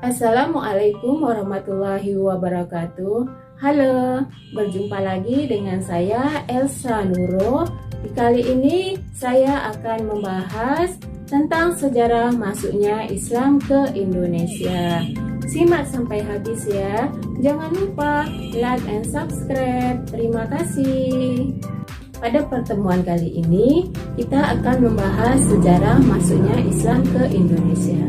Assalamualaikum warahmatullahi wabarakatuh. Halo, berjumpa lagi dengan saya Elsa Nuro. Di kali ini saya akan membahas tentang sejarah masuknya Islam ke Indonesia. Simak sampai habis ya. Jangan lupa like and subscribe. Terima kasih. Pada pertemuan kali ini kita akan membahas sejarah masuknya Islam ke Indonesia.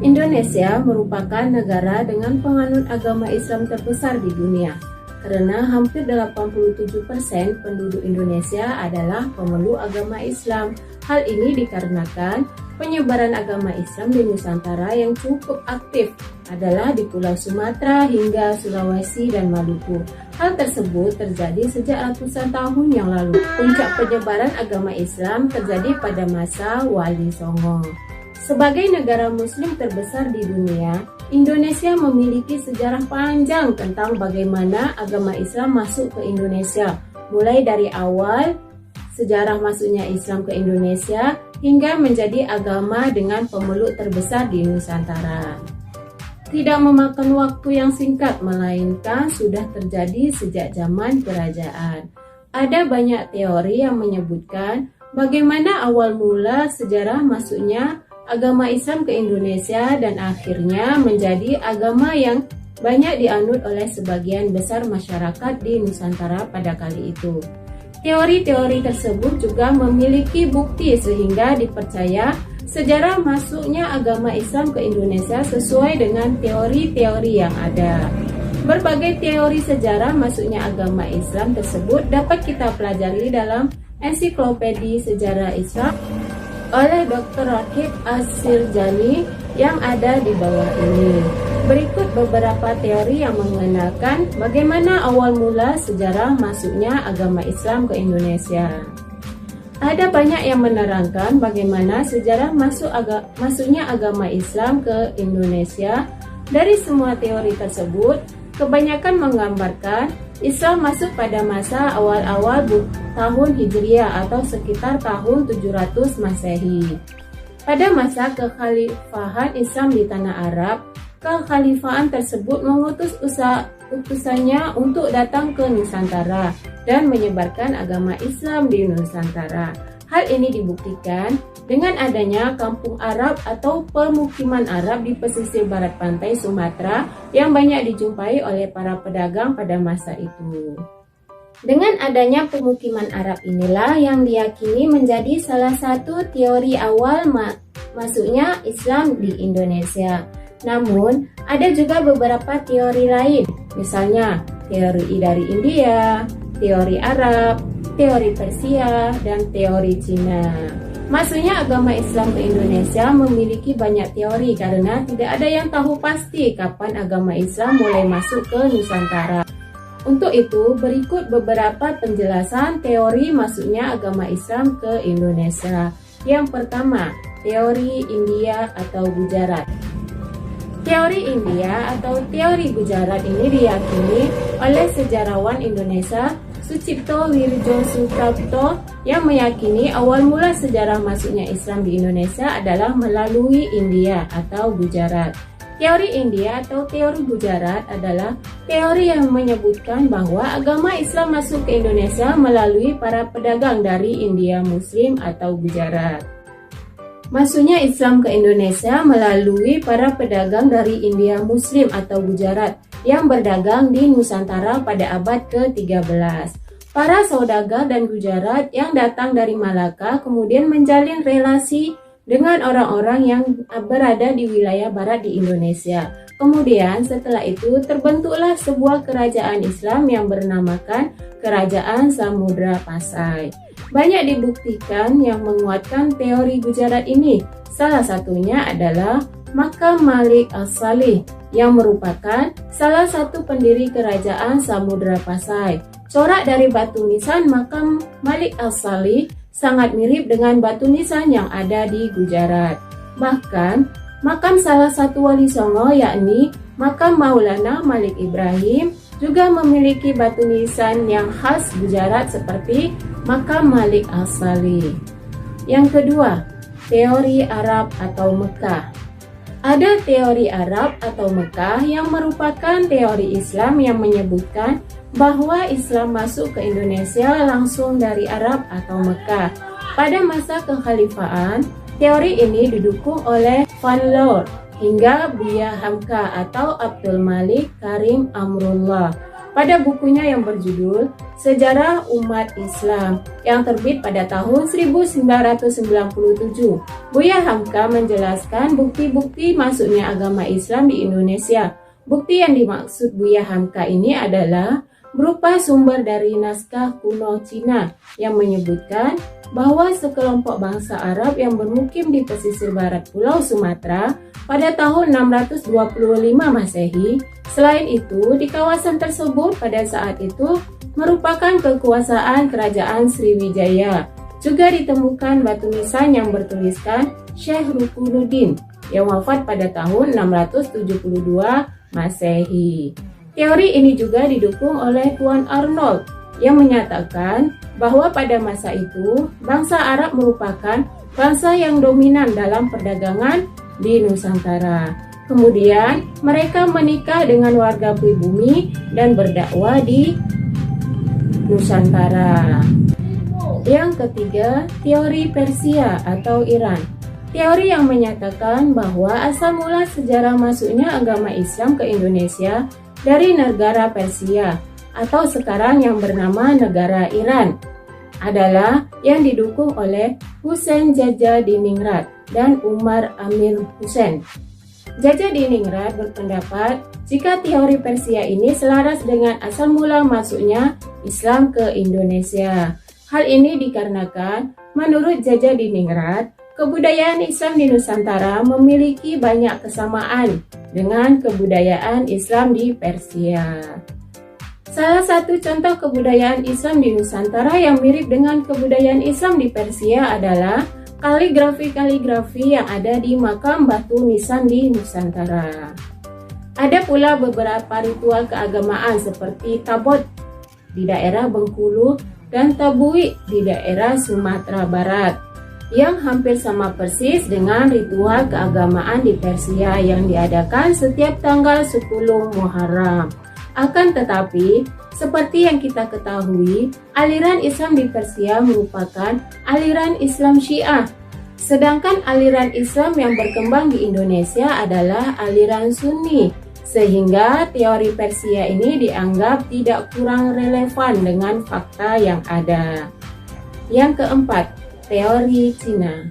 Indonesia merupakan negara dengan penganut agama Islam terbesar di dunia, karena hampir 87% penduduk Indonesia adalah pemeluk agama Islam. Hal ini dikarenakan penyebaran agama Islam di Nusantara yang cukup aktif adalah di Pulau Sumatera hingga Sulawesi dan Maluku. Hal tersebut terjadi sejak ratusan tahun yang lalu. Puncak penyebaran agama Islam terjadi pada masa Wali Songo. Sebagai negara muslim terbesar di dunia, Indonesia memiliki sejarah panjang tentang bagaimana agama Islam masuk ke Indonesia, mulai dari awal sejarah masuknya Islam ke Indonesia hingga menjadi agama dengan pemeluk terbesar di Nusantara. Tidak memakan waktu yang singkat, melainkan sudah terjadi sejak zaman kerajaan. Ada banyak teori yang menyebutkan bagaimana awal mula sejarah masuknya agama Islam ke Indonesia dan akhirnya menjadi agama yang banyak dianut oleh sebagian besar masyarakat di Nusantara pada kali itu. Teori-teori tersebut juga memiliki bukti sehingga dipercaya sejarah masuknya agama Islam ke Indonesia sesuai dengan teori-teori yang ada. Berbagai teori sejarah masuknya agama Islam tersebut dapat kita pelajari dalam Ensiklopedia Sejarah Islam oleh Dr. Rakib As-Sirjani yang ada di bawah ini. Berikut beberapa teori yang mengenalkan bagaimana awal mula sejarah masuknya agama Islam ke Indonesia. Ada banyak yang menerangkan bagaimana sejarah masuknya agama Islam ke Indonesia. Dari semua teori tersebut, kebanyakan menggambarkan Islam masuk pada masa awal-awal tahun Hijriah atau sekitar tahun 700 Masehi. Pada masa kekhalifahan Islam di tanah Arab, kekhalifahan tersebut mengutus utusannya untuk datang ke Nusantara dan menyebarkan agama Islam di Nusantara. Hal ini dibuktikan dengan adanya kampung Arab atau pemukiman Arab di pesisir barat pantai Sumatera yang banyak dijumpai oleh para pedagang pada masa itu. Dengan adanya pemukiman Arab inilah yang diyakini menjadi salah satu teori awal masuknya Islam di Indonesia. Namun, ada juga beberapa teori lain, misalnya teori dari India, teori Arab, teori Persia, dan teori Cina. Masuknya agama Islam ke Indonesia memiliki banyak teori karena tidak ada yang tahu pasti kapan agama Islam mulai masuk ke Nusantara. Untuk itu, berikut beberapa penjelasan teori masuknya agama Islam ke Indonesia. Yang pertama, teori India atau Gujarat. Teori India atau teori Gujarat ini diyakini oleh sejarawan Indonesia Sucipto Wirjo Suprapto yang meyakini awal mula sejarah masuknya Islam di Indonesia adalah melalui India atau Gujarat. Teori India atau teori Gujarat adalah teori yang menyebutkan bahwa agama Islam masuk ke Indonesia melalui para pedagang dari India Muslim atau Gujarat. Masuknya Islam ke Indonesia melalui para pedagang dari India Muslim atau Gujarat yang berdagang di Nusantara pada abad ke-13. Para saudagar dan Gujarat yang datang dari Malaka kemudian menjalin relasi dengan orang-orang yang berada di wilayah barat di Indonesia. Kemudian setelah itu terbentuklah sebuah kerajaan Islam yang bernamakan Kerajaan Samudra Pasai. Banyak dibuktikan yang menguatkan teori Gujarat ini. Salah satunya adalah Makam Malik As-Salih yang merupakan salah satu pendiri Kerajaan Samudra Pasai. Corak dari batu nisan Makam Malik As-Salih sangat mirip dengan batu nisan yang ada di Gujarat. Bahkan, makam salah satu wali Songo yakni Makam Maulana Malik Ibrahim juga memiliki batu nisan yang khas Gujarat seperti Makam Malik As-Salih. Yang kedua, teori Arab atau Mekah. Ada teori Arab atau Mekah yang merupakan teori Islam yang menyebutkan bahwa Islam masuk ke Indonesia langsung dari Arab atau Mekah. Pada masa kekhalifahan, teori ini didukung oleh Van Loor hingga Buya Hamka atau Abdul Malik Karim Amrullah pada bukunya yang berjudul Sejarah Umat Islam yang terbit pada tahun 1997. Buya Hamka menjelaskan bukti-bukti masuknya agama Islam di Indonesia. Bukti yang dimaksud Buya Hamka ini adalah berupa sumber dari naskah kuno Cina yang menyebutkan bahwa sekelompok bangsa Arab yang bermukim di pesisir barat Pulau Sumatera pada tahun 625 Masehi. Selain itu, di kawasan tersebut pada saat itu merupakan kekuasaan Kerajaan Sriwijaya. Juga ditemukan batu nisan yang bertuliskan Syekh Rukunuddin yang wafat pada tahun 672 Masehi. Teori ini juga didukung oleh Tuan Arnold yang menyatakan bahwa pada masa itu bangsa Arab merupakan bangsa yang dominan dalam perdagangan di Nusantara. Kemudian mereka menikah dengan warga pribumi dan berdakwah di Nusantara. Yang ketiga, teori Persia atau Iran. Teori yang menyatakan bahwa asal mula sejarah masuknya agama Islam ke Indonesia dari negara Persia atau sekarang yang bernama negara Iran adalah yang didukung oleh Husain Jajadiningrat dan Umar Amir Hussein. Jajadiningrat berpendapat jika teori Persia ini selaras dengan asal mula masuknya Islam ke Indonesia. Hal ini dikarenakan menurut Jajadiningrat, kebudayaan Islam di Nusantara memiliki banyak kesamaan dengan kebudayaan Islam di Persia. Salah satu contoh kebudayaan Islam di Nusantara yang mirip dengan kebudayaan Islam di Persia adalah kaligrafi-kaligrafi yang ada di makam batu nisan di Nusantara. Ada pula beberapa ritual keagamaan seperti tabot di daerah Bengkulu dan tabuik di daerah Sumatera Barat yang hampir sama persis dengan ritual keagamaan di Persia yang diadakan setiap tanggal 10 Muharram. Akan tetapi, seperti yang kita ketahui, aliran Islam di Persia merupakan aliran Islam Syiah. Sedangkan aliran Islam yang berkembang di Indonesia adalah aliran Sunni. Sehingga teori Persia ini dianggap tidak kurang relevan dengan fakta yang ada. Yang keempat, teori Cina.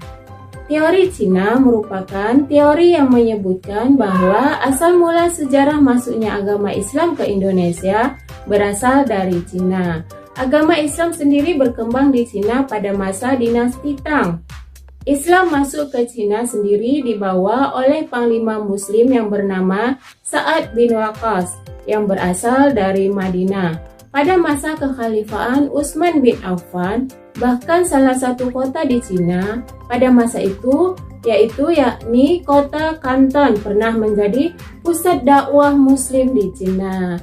Teori Cina merupakan teori yang menyebutkan bahwa asal mula sejarah masuknya agama Islam ke Indonesia berasal dari Cina. Agama Islam sendiri berkembang di Cina pada masa dinasti Tang. Islam masuk ke Cina sendiri dibawa oleh panglima muslim yang bernama Sa'ad bin Waqqas yang berasal dari Madinah. Pada masa kekhalifahan Utsman bin Affan, bahkan salah satu kota di Cina pada masa itu yakni kota Kanton pernah menjadi pusat dakwah muslim di Cina.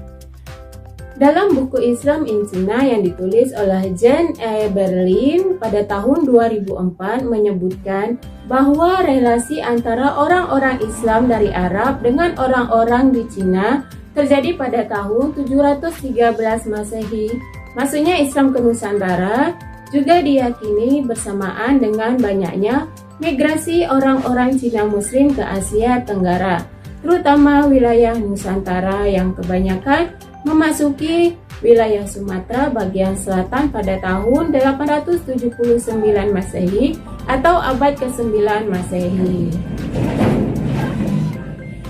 Dalam buku Islam in China yang ditulis oleh Jan Eberlin pada tahun 2004 menyebutkan bahwa relasi antara orang-orang Islam dari Arab dengan orang-orang di Cina terjadi pada tahun 713 Masehi. Masuknya Islam ke Nusantara juga diyakini bersamaan dengan banyaknya migrasi orang-orang Cina Muslim ke Asia Tenggara, terutama wilayah Nusantara yang kebanyakan memasuki wilayah Sumatera bagian selatan pada tahun 879 Masehi atau abad ke-9 Masehi.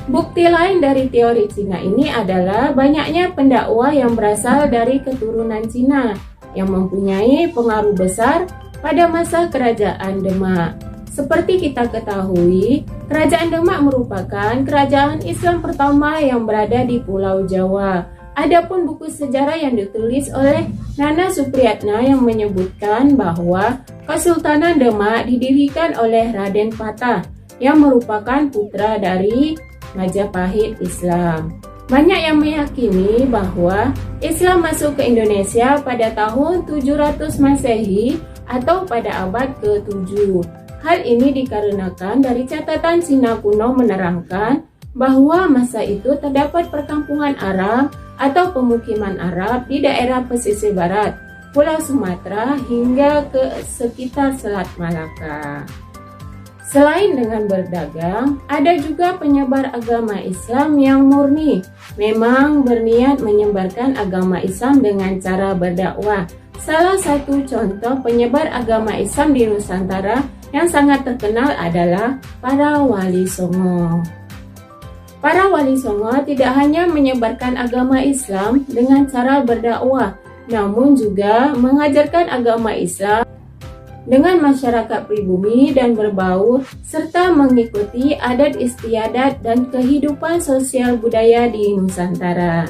Bukti lain dari teori Cina ini adalah banyaknya pendakwah yang berasal dari keturunan Cina yang mempunyai pengaruh besar pada masa Kerajaan Demak. Seperti kita ketahui, Kerajaan Demak merupakan kerajaan Islam pertama yang berada di Pulau Jawa. Adapun buku sejarah yang ditulis oleh Nana Supriyatna yang menyebutkan bahwa Kesultanan Demak didirikan oleh Raden Patah yang merupakan putra dari Majapahit Islam. Banyak yang meyakini bahwa Islam masuk ke Indonesia pada tahun 700 Masehi atau pada abad ke-7. Hal ini dikarenakan dari catatan Cina kuno menerangkan bahwa masa itu terdapat perkampungan Arab atau pemukiman Arab di daerah pesisir barat, Pulau Sumatera hingga ke sekitar Selat Malaka. Selain dengan berdagang, ada juga penyebar agama Islam yang murni, memang berniat menyebarkan agama Islam dengan cara berdakwah. Salah satu contoh penyebar agama Islam di Nusantara yang sangat terkenal adalah para wali songo. Para wali songo tidak hanya menyebarkan agama Islam dengan cara berdakwah, namun juga mengajarkan agama Islam dengan masyarakat pribumi dan berbaur, serta mengikuti adat istiadat dan kehidupan sosial budaya di Nusantara.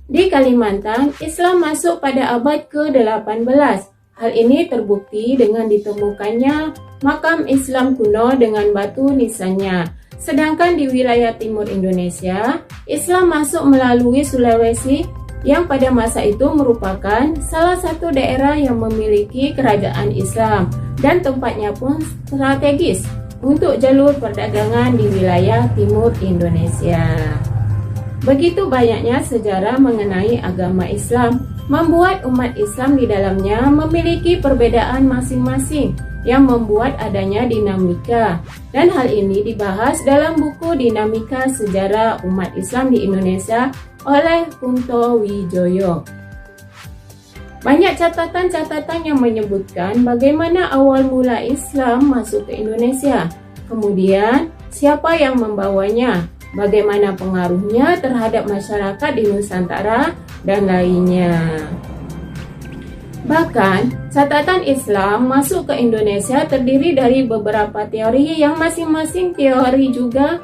Di Kalimantan, Islam masuk pada abad ke-18. Hal ini terbukti dengan ditemukannya makam Islam kuno dengan batu nisannya. Sedangkan di wilayah timur Indonesia, Islam masuk melalui Sulawesi yang pada masa itu merupakan salah satu daerah yang memiliki kerajaan Islam dan tempatnya pun strategis untuk jalur perdagangan di wilayah timur Indonesia. Begitu banyaknya sejarah mengenai agama Islam membuat umat Islam di dalamnya memiliki perbedaan masing-masing yang membuat adanya dinamika, dan hal ini dibahas dalam buku Dinamika Sejarah Umat Islam di Indonesia oleh Kunto Wijoyo. Banyak catatan-catatan yang menyebutkan bagaimana awal mula Islam masuk ke Indonesia, kemudian siapa yang membawanya, bagaimana pengaruhnya terhadap masyarakat di Nusantara, dan lainnya. Bahkan, catatan Islam masuk ke Indonesia terdiri dari beberapa teori yang masing-masing teori juga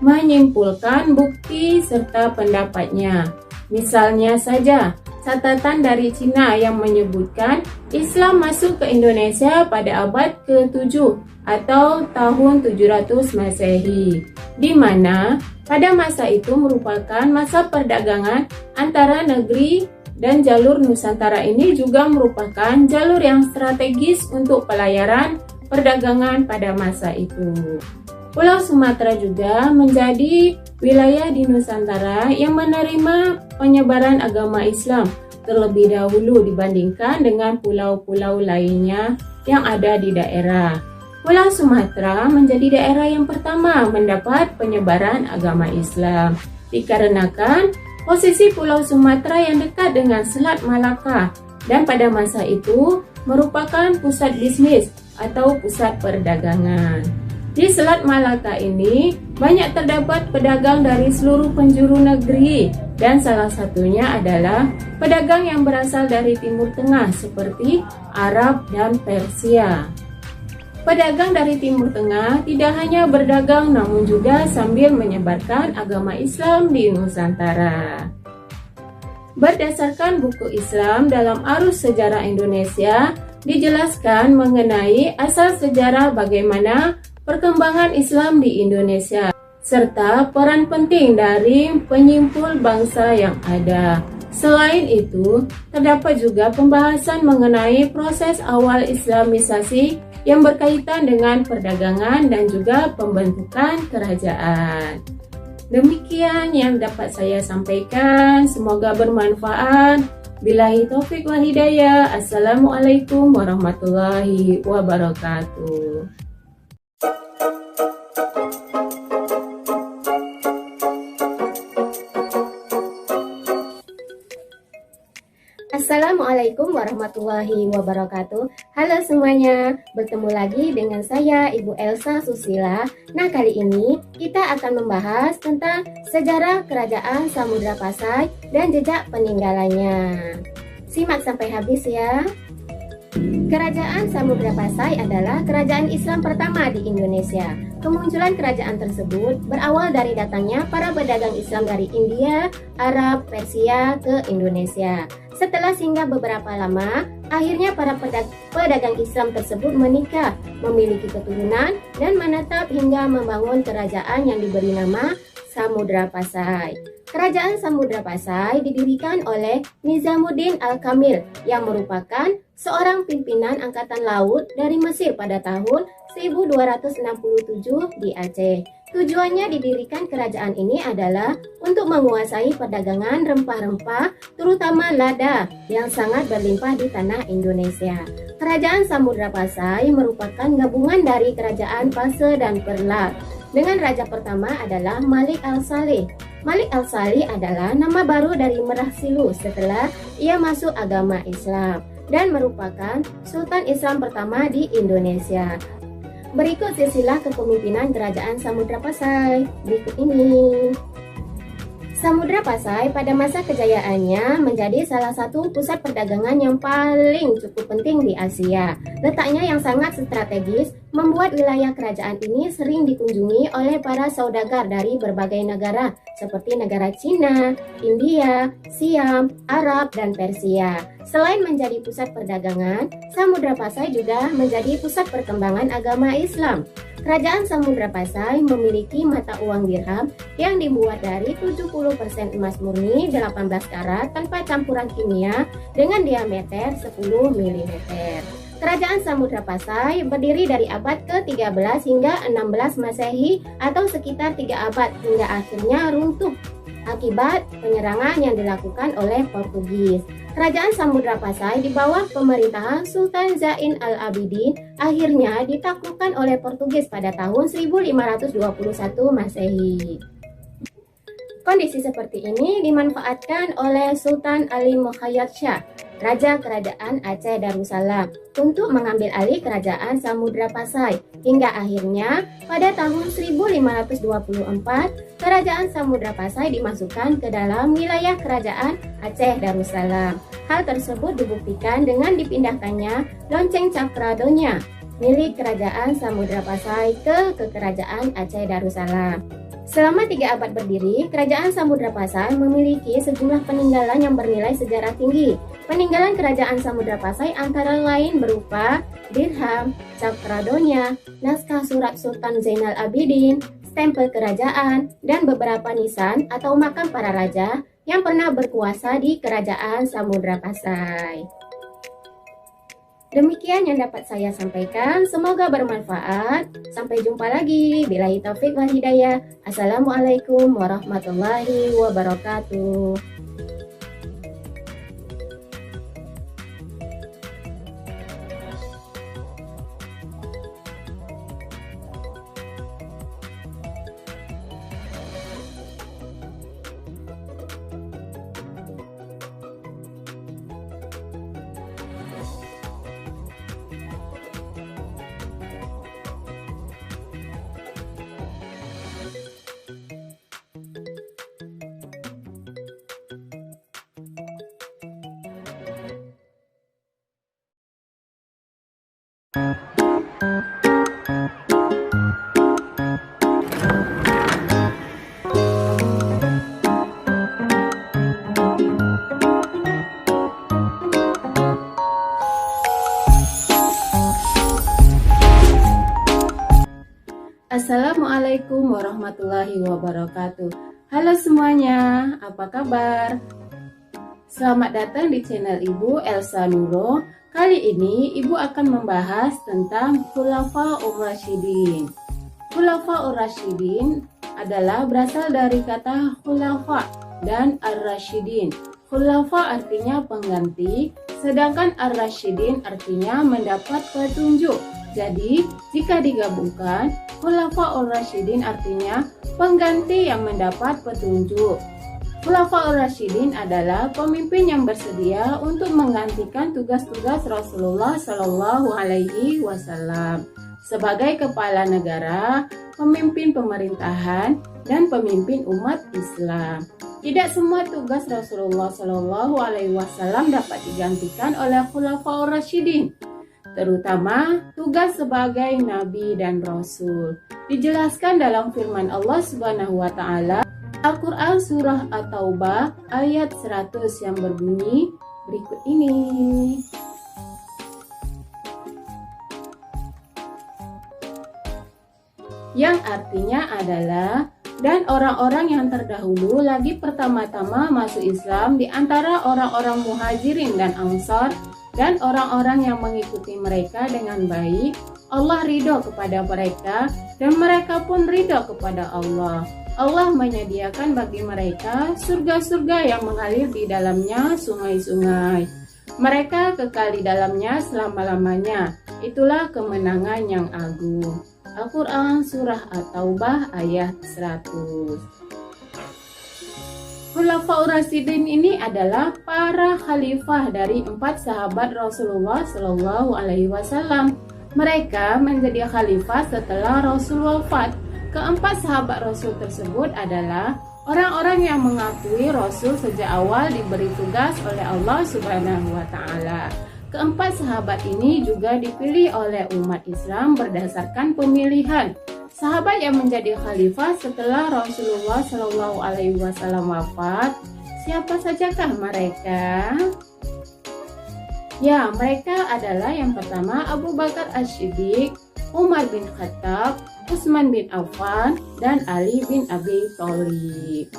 menyimpulkan bukti serta pendapatnya. Misalnya saja, catatan dari Cina yang menyebutkan Islam masuk ke Indonesia pada abad ke-7 atau tahun 700 Masehi, di mana pada masa itu merupakan masa perdagangan antara negeri dan jalur Nusantara ini juga merupakan jalur yang strategis untuk pelayaran perdagangan pada masa itu. Pulau Sumatera juga menjadi wilayah di Nusantara yang menerima penyebaran agama Islam terlebih dahulu dibandingkan dengan pulau-pulau lainnya yang ada di daerah. Pulau Sumatera menjadi daerah yang pertama mendapat penyebaran agama Islam dikarenakan posisi Pulau Sumatera yang dekat dengan Selat Malaka dan pada masa itu merupakan pusat bisnis atau pusat perdagangan. Di Selat Malaka ini banyak terdapat pedagang dari seluruh penjuru negeri dan salah satunya adalah pedagang yang berasal dari Timur Tengah seperti Arab dan Persia. Pedagang dari Timur Tengah tidak hanya berdagang namun juga sambil menyebarkan agama Islam di Nusantara. Berdasarkan buku Islam dalam Arus Sejarah Indonesia, dijelaskan mengenai asal sejarah bagaimana perkembangan Islam di Indonesia, serta peran penting dari penyimpul bangsa yang ada. Selain itu, terdapat juga pembahasan mengenai proses awal Islamisasi yang berkaitan dengan perdagangan dan juga pembentukan kerajaan. Demikian yang dapat saya sampaikan, semoga bermanfaat. Billahi taufik wal hidayah. Assalamualaikum warahmatullahi wabarakatuh. Assalamualaikum warahmatullahi wabarakatuh. Halo semuanya, bertemu lagi dengan saya Ibu Elsa Susila. Nah, kali ini kita akan membahas tentang sejarah Kerajaan Samudra Pasai dan jejak peninggalannya. Simak sampai habis ya. Kerajaan Samudra Pasai adalah kerajaan Islam pertama di Indonesia. Kemunculan kerajaan tersebut berawal dari datangnya para pedagang Islam dari India, Arab, Persia ke Indonesia. Setelah singgah beberapa lama, akhirnya para pedagang Islam tersebut menikah, memiliki keturunan, dan menetap hingga membangun kerajaan yang diberi nama Samudra Pasai. Kerajaan Samudra Pasai didirikan oleh Nizamuddin Al-Kamil yang merupakan seorang pimpinan angkatan laut dari Mesir pada tahun 1267 di Aceh. Tujuannya didirikan kerajaan ini adalah untuk menguasai perdagangan rempah-rempah, terutama lada yang sangat berlimpah di tanah Indonesia. Kerajaan Samudra Pasai merupakan gabungan dari kerajaan Pase dan Perlak. Dengan raja pertama adalah Malik Al-Saleh. Malik Al-Saleh adalah nama baru dari Merah Silu setelah ia masuk agama Islam dan merupakan Sultan Islam pertama di Indonesia. Berikut silsilah kepemimpinan Kerajaan Samudra Pasai. Berikut ini. Samudra Pasai pada masa kejayaannya menjadi salah satu pusat perdagangan yang paling cukup penting di Asia. Letaknya yang sangat strategis membuat wilayah kerajaan ini sering dikunjungi oleh para saudagar dari berbagai negara seperti negara Cina, India, Siam, Arab, dan Persia. Selain menjadi pusat perdagangan, Samudra Pasai juga menjadi pusat perkembangan agama Islam. Kerajaan Samudra Pasai memiliki mata uang dirham yang dibuat dari 70% emas murni 18 karat tanpa campuran kimia dengan diameter 10 mm. Kerajaan Samudra Pasai berdiri dari abad ke-13 hingga 16 Masehi atau sekitar 3 abad hingga akhirnya runtuh akibat penyerangan yang dilakukan oleh Portugis. Kerajaan Samudra Pasai di bawah pemerintahan Sultan Zain Al-Abidin akhirnya ditaklukkan oleh Portugis pada tahun 1521 Masehi. Kondisi seperti ini dimanfaatkan oleh Sultan Ali Mukhayyad Shah, Raja Kerajaan Aceh Darussalam, untuk mengambil alih Kerajaan Samudra Pasai. Hingga akhirnya pada tahun 1524, Kerajaan Samudra Pasai dimasukkan ke dalam wilayah Kerajaan Aceh Darussalam. Hal tersebut dibuktikan dengan dipindahkannya lonceng Cakradonya milik Kerajaan Samudra Pasai ke Kerajaan Aceh Darussalam. Selama 3 abad berdiri, Kerajaan Samudra Pasai memiliki sejumlah peninggalan yang bernilai sejarah tinggi. Peninggalan Kerajaan Samudra Pasai antara lain berupa dirham, cakradonya, naskah surat Sultan Zainal Abidin, stempel kerajaan, dan beberapa nisan atau makam para raja yang pernah berkuasa di Kerajaan Samudra Pasai. Demikian yang dapat saya sampaikan, semoga bermanfaat. Sampai jumpa lagi. Billahi taufik wal hidayah. Assalamualaikum warahmatullahi wabarakatuh. Assalamualaikum warahmatullahi wabarakatuh. Halo semuanya, apa kabar? Selamat datang di channel Ibu Elsa Nuro. Kali ini Ibu akan membahas tentang Khulafaur Rasyidin. Khulafaur Rasyidin adalah berasal dari kata khulafa dan ar-rasyidin. Khulafa artinya pengganti, sedangkan ar-rasyidin artinya mendapat petunjuk. Jadi, jika digabungkan, Khulafaur Rasyidin artinya pengganti yang mendapat petunjuk. Khulafaur Rasyidin adalah pemimpin yang bersedia untuk menggantikan tugas-tugas Rasulullah Shallallahu Alaihi Wasallam sebagai kepala negara, pemimpin pemerintahan, dan pemimpin umat Islam. Tidak semua tugas Rasulullah Shallallahu Alaihi Wasallam dapat digantikan oleh Khulafaur Rasyidin, terutama tugas sebagai nabi dan rasul. Dijelaskan dalam firman Allah Subhanahu wa taala Al-Qur'an surah At-Taubah ayat 100 yang berbunyi berikut ini. Yang artinya adalah, dan orang-orang yang terdahulu lagi pertama-tama masuk Islam di antara orang-orang Muhajirin dan Ansar dan orang-orang yang mengikuti mereka dengan baik, Allah ridho kepada mereka dan mereka pun ridho kepada Allah. Allah menyediakan bagi mereka surga-surga yang mengalir di dalamnya sungai-sungai. Mereka kekal di dalamnya selama-lamanya. Itulah kemenangan yang agung. Al-Quran Surah At-Taubah ayat 100. Khulafaur Rasyidin ini adalah para khalifah dari 4 sahabat Rasulullah Shallallahu Alaihi Wasallam. Mereka menjadi khalifah setelah Rasul wafat. Keempat sahabat Rasul tersebut adalah orang-orang yang mengakui Rasul sejak awal diberi tugas oleh Allah Subhanahu wa Ta'ala. Keempat sahabat ini juga dipilih oleh umat Islam berdasarkan pemilihan. Sahabat yang menjadi khalifah setelah Rasulullah Shallallahu Alaihi Wasallam wafat, siapa sajakah mereka? Ya, mereka adalah yang pertama Abu Bakar As-Siddiq, Umar bin Khattab, Utsman bin Affan, dan Ali bin Abi Thalib.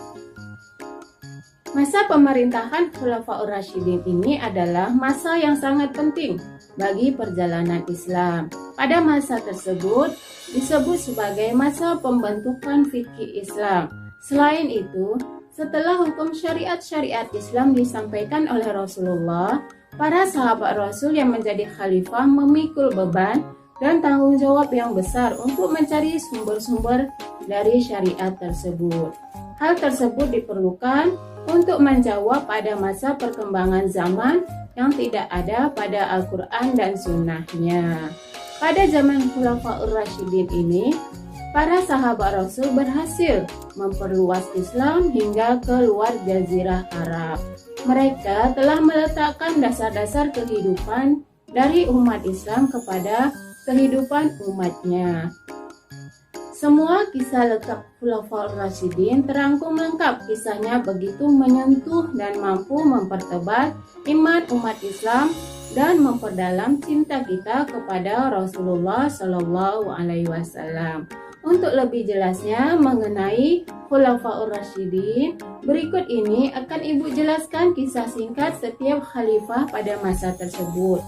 Masa pemerintahan Khulafaur Rasyidin ini adalah masa yang sangat penting bagi perjalanan Islam. Pada masa tersebut disebut sebagai masa pembentukan fikih Islam. Selain itu, setelah hukum syariat-syariat Islam disampaikan oleh Rasulullah, para sahabat Rasul yang menjadi khalifah memikul beban dan tanggung jawab yang besar untuk mencari sumber-sumber dari syariat tersebut. Hal tersebut diperlukan untuk menjawab pada masa perkembangan zaman yang tidak ada pada Al-Quran dan Sunnahnya. Pada zaman Khulafaur Rasyidin ini, para sahabat Rasul berhasil memperluas Islam hingga ke luar Jazirah Arab. Mereka telah meletakkan dasar-dasar kehidupan dari umat Islam kepada kehidupan umatnya. Semua kisah lengkap Khulafaur Rasyidin terangkum lengkap. Kisahnya begitu menyentuh dan mampu mempertebal iman umat Islam dan memperdalam cinta kita kepada Rasulullah Shallallahu Alaihi Wasallam. Untuk lebih jelasnya mengenai Khulafaur Rasyidin, berikut ini akan Ibu jelaskan kisah singkat setiap khalifah pada masa tersebut.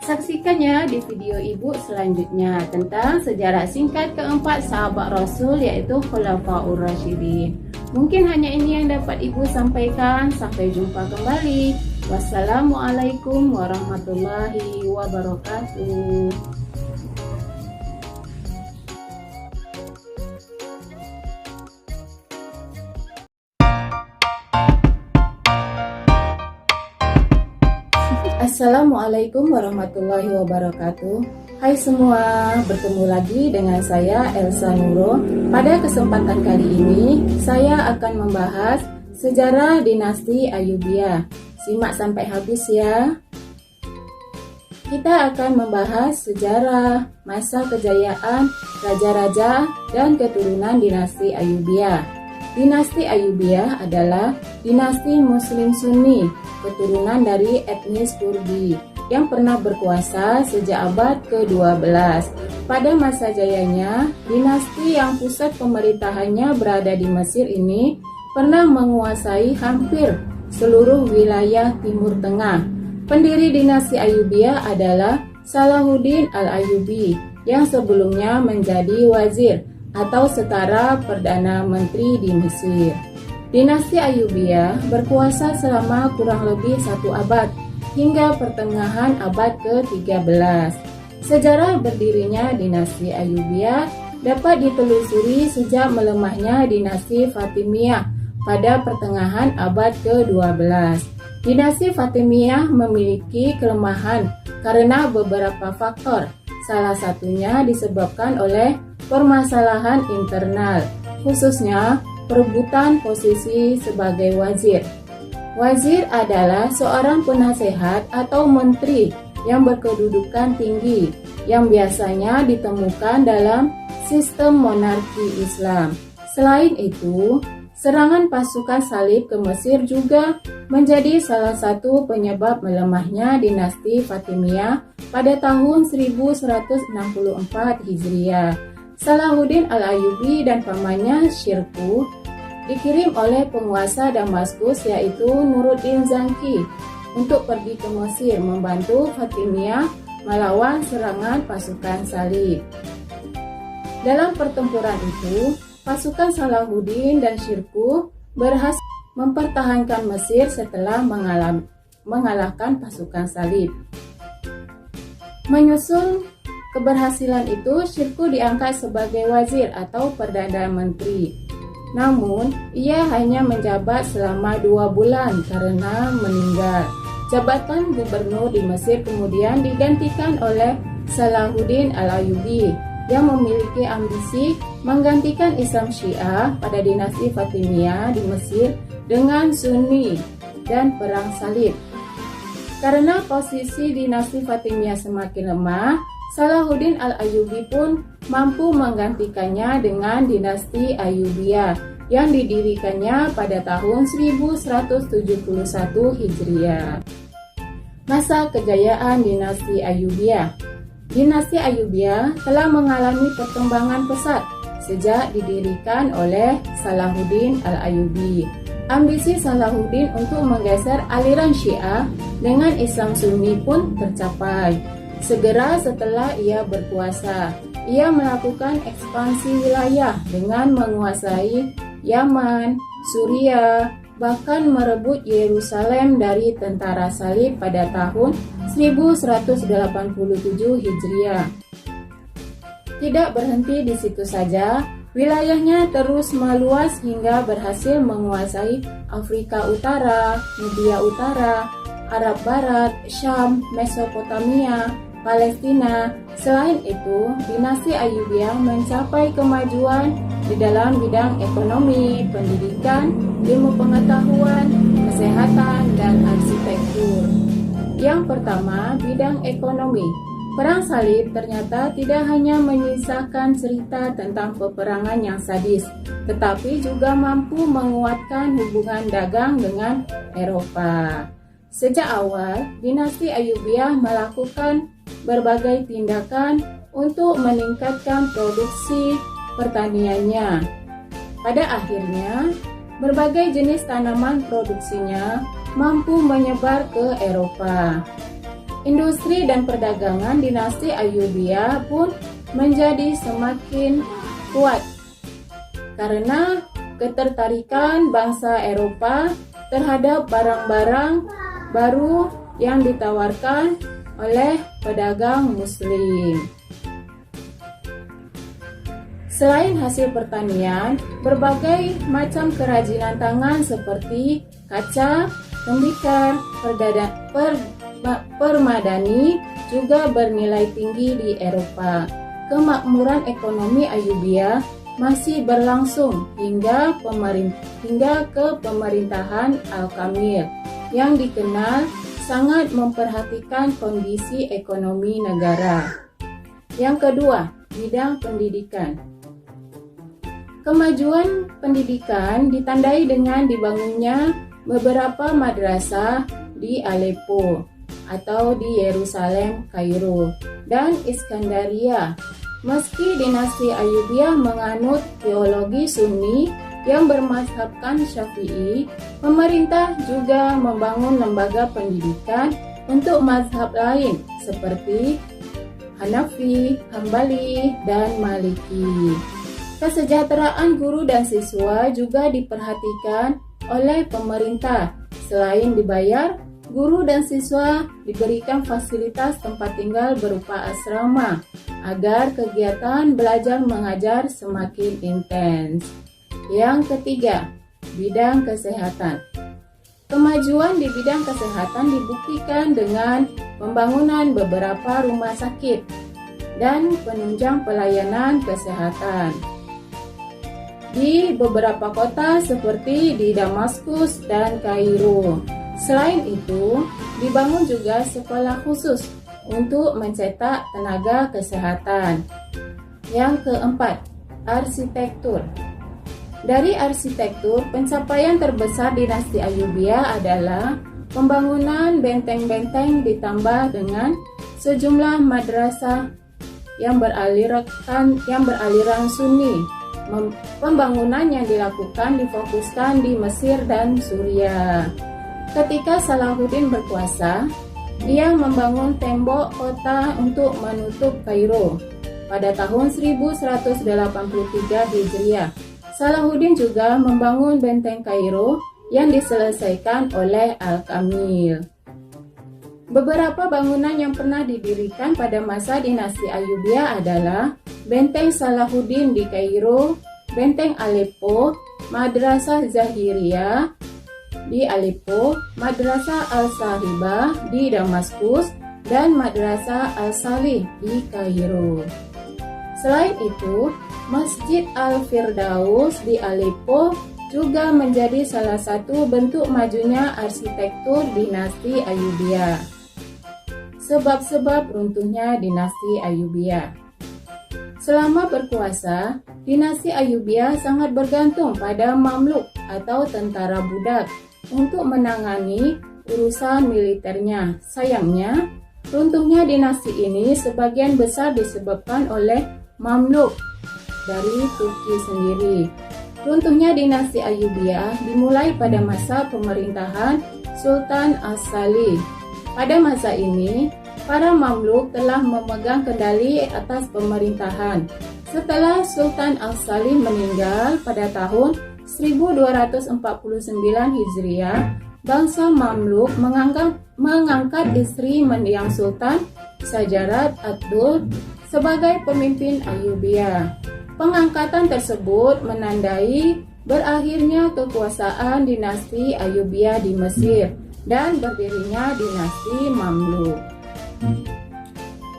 Saksikannya di video Ibu selanjutnya tentang sejarah singkat keempat sahabat Rasul yaitu Khulafaur Rasyidin. Mungkin hanya ini yang dapat Ibu sampaikan. Sampai jumpa kembali. Wassalamualaikum warahmatullahi wabarakatuh. Assalamualaikum warahmatullahi wabarakatuh. Hai semua, bertemu lagi dengan saya Elsa Nuro. Pada kesempatan kali ini, saya akan membahas sejarah dinasti Ayyubiyah. Simak sampai habis ya. Kita akan membahas sejarah, masa kejayaan, raja-raja, dan keturunan dinasti Ayyubiyah. Dinasti Ayyubiyah adalah dinasti Muslim Sunni, keturunan dari etnis Kurdi yang pernah berkuasa sejak abad ke-12. Pada masa jayanya, dinasti yang pusat pemerintahannya berada di Mesir ini pernah menguasai hampir seluruh wilayah Timur Tengah. Pendiri dinasti Ayyubiyah adalah Salahuddin Al-Ayyubi yang sebelumnya menjadi wazir atau setara Perdana Menteri di Mesir. Dinasti Ayyubiyah berkuasa selama kurang lebih 1 abad hingga pertengahan abad ke-13. Sejarah berdirinya dinasti Ayyubiyah dapat ditelusuri sejak melemahnya dinasti Fatimiyah pada pertengahan abad ke-12. Dinasti Fatimiyah memiliki kelemahan karena beberapa faktor. Salah satunya disebabkan oleh permasalahan internal, khususnya perebutan posisi sebagai wazir. Wazir adalah seorang penasehat atau menteri yang berkedudukan tinggi yang biasanya ditemukan dalam sistem monarki Islam. Selain itu, serangan pasukan salib ke Mesir juga menjadi salah satu penyebab melemahnya dinasti Fatimiyah pada tahun 1164 Hijriah. Salahuddin Al-Ayyubi dan pamannya Syirkuh dikirim oleh penguasa Damaskus yaitu Nuruddin Zanki untuk pergi ke Mesir membantu Fatimiyah melawan serangan pasukan Salib. Dalam pertempuran itu, pasukan Salahuddin dan Syirkuh berhasil mempertahankan Mesir setelah mengalahkan pasukan Salib. Menyusul keberhasilan itu, Syirkuh diangkat sebagai wazir atau perdana menteri. Namun, ia hanya menjabat selama 2 bulan karena meninggal. Jabatan gubernur di Mesir kemudian digantikan oleh Salahuddin Al-Ayyubi yang memiliki ambisi menggantikan Islam Syiah pada dinasti Fatimiyah di Mesir dengan Sunni dan Perang Salib. Karena posisi dinasti Fatimiyah semakin lemah, Salahuddin Al-Ayyubi pun mampu menggantikannya dengan dinasti Ayyubiyah yang didirikannya pada tahun 1171 Hijriah. Masa kejayaan dinasti Ayyubiyah. Dinasti Ayyubiyah telah mengalami perkembangan pesat sejak didirikan oleh Salahuddin Al-Ayyubi. Ambisi Salahuddin untuk menggeser aliran Syiah dengan Islam Sunni pun tercapai. Segera setelah ia berkuasa, ia melakukan ekspansi wilayah dengan menguasai Yaman, Suriah, bahkan merebut Yerusalem dari tentara Salib pada tahun 1187 Hijriah. Tidak berhenti di situ saja, wilayahnya terus meluas hingga berhasil menguasai Afrika Utara, Nubia Utara, Arab Barat, Syam, Mesopotamia, Palestina. Selain itu, dinasti Ayyubiyah mencapai kemajuan di dalam bidang ekonomi, pendidikan, ilmu pengetahuan, kesehatan, dan arsitektur. Yang pertama, bidang ekonomi. Perang Salib ternyata tidak hanya menyisakan cerita tentang peperangan yang sadis, tetapi juga mampu menguatkan hubungan dagang dengan Eropa. Sejak awal, dinasti Ayyubiyah melakukan berbagai tindakan untuk meningkatkan produksi pertaniannya. Pada akhirnya, berbagai jenis tanaman produksinya mampu menyebar ke Eropa. Industri dan perdagangan dinasti Ayyubiyah pun menjadi semakin kuat karena ketertarikan bangsa Eropa terhadap barang-barang baru yang ditawarkan oleh pedagang Muslim. Selain hasil pertanian, berbagai macam kerajinan tangan seperti kaca, tembikar, permadani juga bernilai tinggi di Eropa. Kemakmuran ekonomi Ayyubiyah masih berlangsung hingga ke pemerintahan Al-Kamil yang dikenal sangat memperhatikan kondisi ekonomi negara. Yang kedua, bidang pendidikan. Kemajuan pendidikan ditandai dengan dibangunnya beberapa madrasah di Aleppo atau di Yerusalem, Kairo, dan Iskandaria. Meski dinasti Ayyubiyah menganut teologi Sunni yang bermazhabkan Syafi'i, pemerintah juga membangun lembaga pendidikan untuk mazhab lain seperti Hanafi, Hambali, dan Maliki. Kesejahteraan guru dan siswa juga diperhatikan oleh pemerintah. Selain dibayar, guru dan siswa diberikan fasilitas tempat tinggal berupa asrama agar kegiatan belajar mengajar semakin intens. Yang ketiga, bidang kesehatan. Kemajuan di bidang kesehatan dibuktikan dengan pembangunan beberapa rumah sakit dan penunjang pelayanan kesehatan di beberapa kota seperti di Damaskus dan Kairo. Selain itu, dibangun juga sekolah khusus untuk mencetak tenaga kesehatan. Yang keempat, arsitektur. Dari arsitektur, pencapaian terbesar dinasti Ayyubiyah adalah pembangunan benteng-benteng ditambah dengan sejumlah madrasah yang beraliran Sunni. Pembangunan yang dilakukan difokuskan di Mesir dan Suriah. Ketika Salahuddin berkuasa, dia membangun tembok kota untuk menutup Kairo. Pada tahun 1183 Hijriah, Salahuddin juga membangun benteng Kairo yang diselesaikan oleh Al-Kamil. Beberapa bangunan yang pernah didirikan pada masa dinasti Ayyubiyah adalah Benteng Salahuddin di Kairo, Benteng Aleppo, Madrasah Zahiriyah di Aleppo, Madrasah Al-Sahibah di Damaskus, dan Madrasah Al-Salih di Kairo. Selain itu, Masjid Al-Firdaus di Aleppo juga menjadi salah satu bentuk majunya arsitektur dinasti Ayyubiyah. Sebab-sebab runtuhnya dinasti Ayyubiyah. Selama berkuasa, dinasti Ayyubiyah sangat bergantung pada Mamluk atau tentara budak untuk menangani urusan militernya. Sayangnya, runtuhnya dinasti ini sebagian besar disebabkan oleh Mamluk dari Turki sendiri. Runtuhnya dinasti Ayyubiyah dimulai pada masa pemerintahan Sultan As-Salih. Pada masa ini, para Mamluk telah memegang kendali atas pemerintahan. Setelah Sultan As-Salih meninggal pada tahun 1249 Hijriah, bangsa Mamluk mengangkat istri mendiang Sultan, Sajarat Ad-Dul, sebagai pemimpin Ayyubiyah. Pengangkatan tersebut menandai berakhirnya kekuasaan dinasti Ayyubiyah di Mesir dan berdirinya dinasti Mamluk.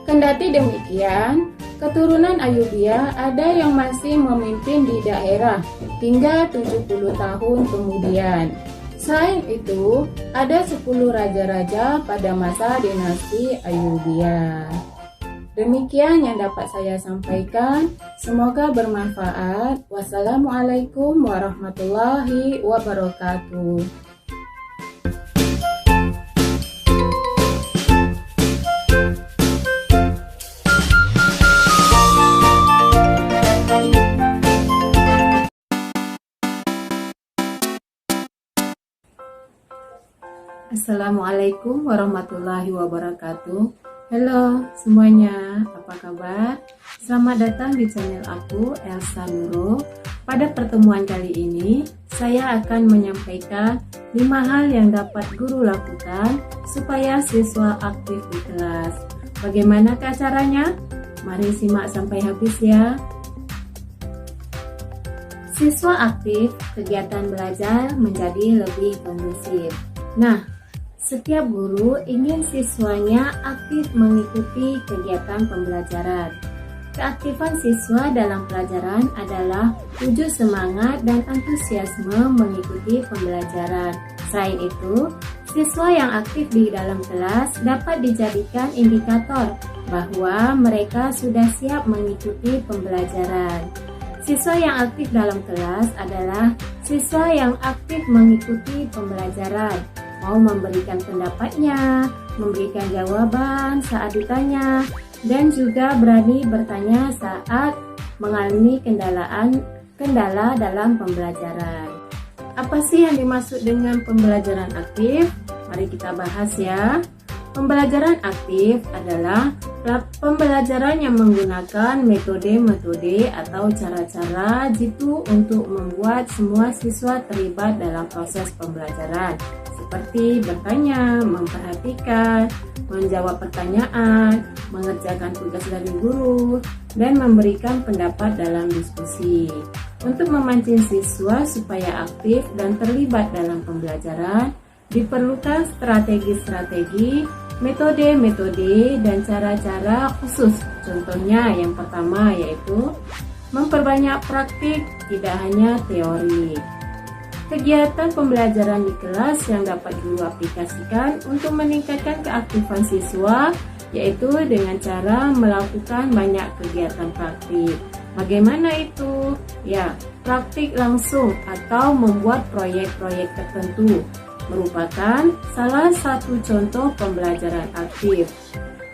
Kendati demikian, keturunan Ayyubiyah ada yang masih memimpin di daerah hingga 70 tahun kemudian. Selain itu, ada 10 raja-raja pada masa dinasti Ayyubiyah. Demikian yang dapat saya sampaikan. Semoga bermanfaat. Wassalamualaikum warahmatullahi wabarakatuh. Assalamualaikum warahmatullahi wabarakatuh. Halo semuanya, apa kabar? Selamat datang di channel aku, Elsa Nuro. Pada pertemuan kali ini, saya akan menyampaikan 5 hal yang dapat guru lakukan supaya siswa aktif di kelas. Bagaimanakah caranya? Mari simak sampai habis ya. Siswa aktif, kegiatan belajar menjadi lebih kondusif. Nah, setiap guru ingin siswanya aktif mengikuti kegiatan pembelajaran. Keaktifan siswa dalam pelajaran adalah wujud semangat dan antusiasme mengikuti pembelajaran. Selain itu, siswa yang aktif di dalam kelas dapat dijadikan indikator bahwa mereka sudah siap mengikuti pembelajaran. Siswa yang aktif dalam kelas adalah siswa yang aktif mengikuti pembelajaran, mau memberikan pendapatnya, memberikan jawaban saat ditanya, dan juga berani bertanya saat mengalami kendala dalam pembelajaran. Apa sih yang dimaksud dengan pembelajaran aktif? Mari kita bahas ya. Pembelajaran aktif adalah pembelajaran yang menggunakan metode-metode atau cara-cara jitu untuk membuat semua siswa terlibat dalam proses pembelajaran, seperti bertanya, memperhatikan, menjawab pertanyaan, mengerjakan tugas dari guru, dan memberikan pendapat dalam diskusi. Untuk memancing siswa supaya aktif dan terlibat dalam pembelajaran, diperlukan strategi-strategi, metode-metode, dan cara-cara khusus. Contohnya yang pertama yaitu memperbanyak praktik, tidak hanya teori. Kegiatan pembelajaran di kelas yang dapat guru aplikasikan untuk meningkatkan keaktifan siswa yaitu dengan cara melakukan banyak kegiatan praktik. Bagaimana itu? Ya, praktik langsung atau membuat proyek-proyek tertentu merupakan salah satu contoh pembelajaran aktif.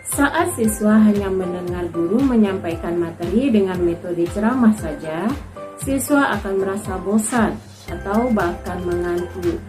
Saat siswa hanya mendengar guru menyampaikan materi dengan metode ceramah saja, siswa akan merasa bosan atau bahkan mengantuk.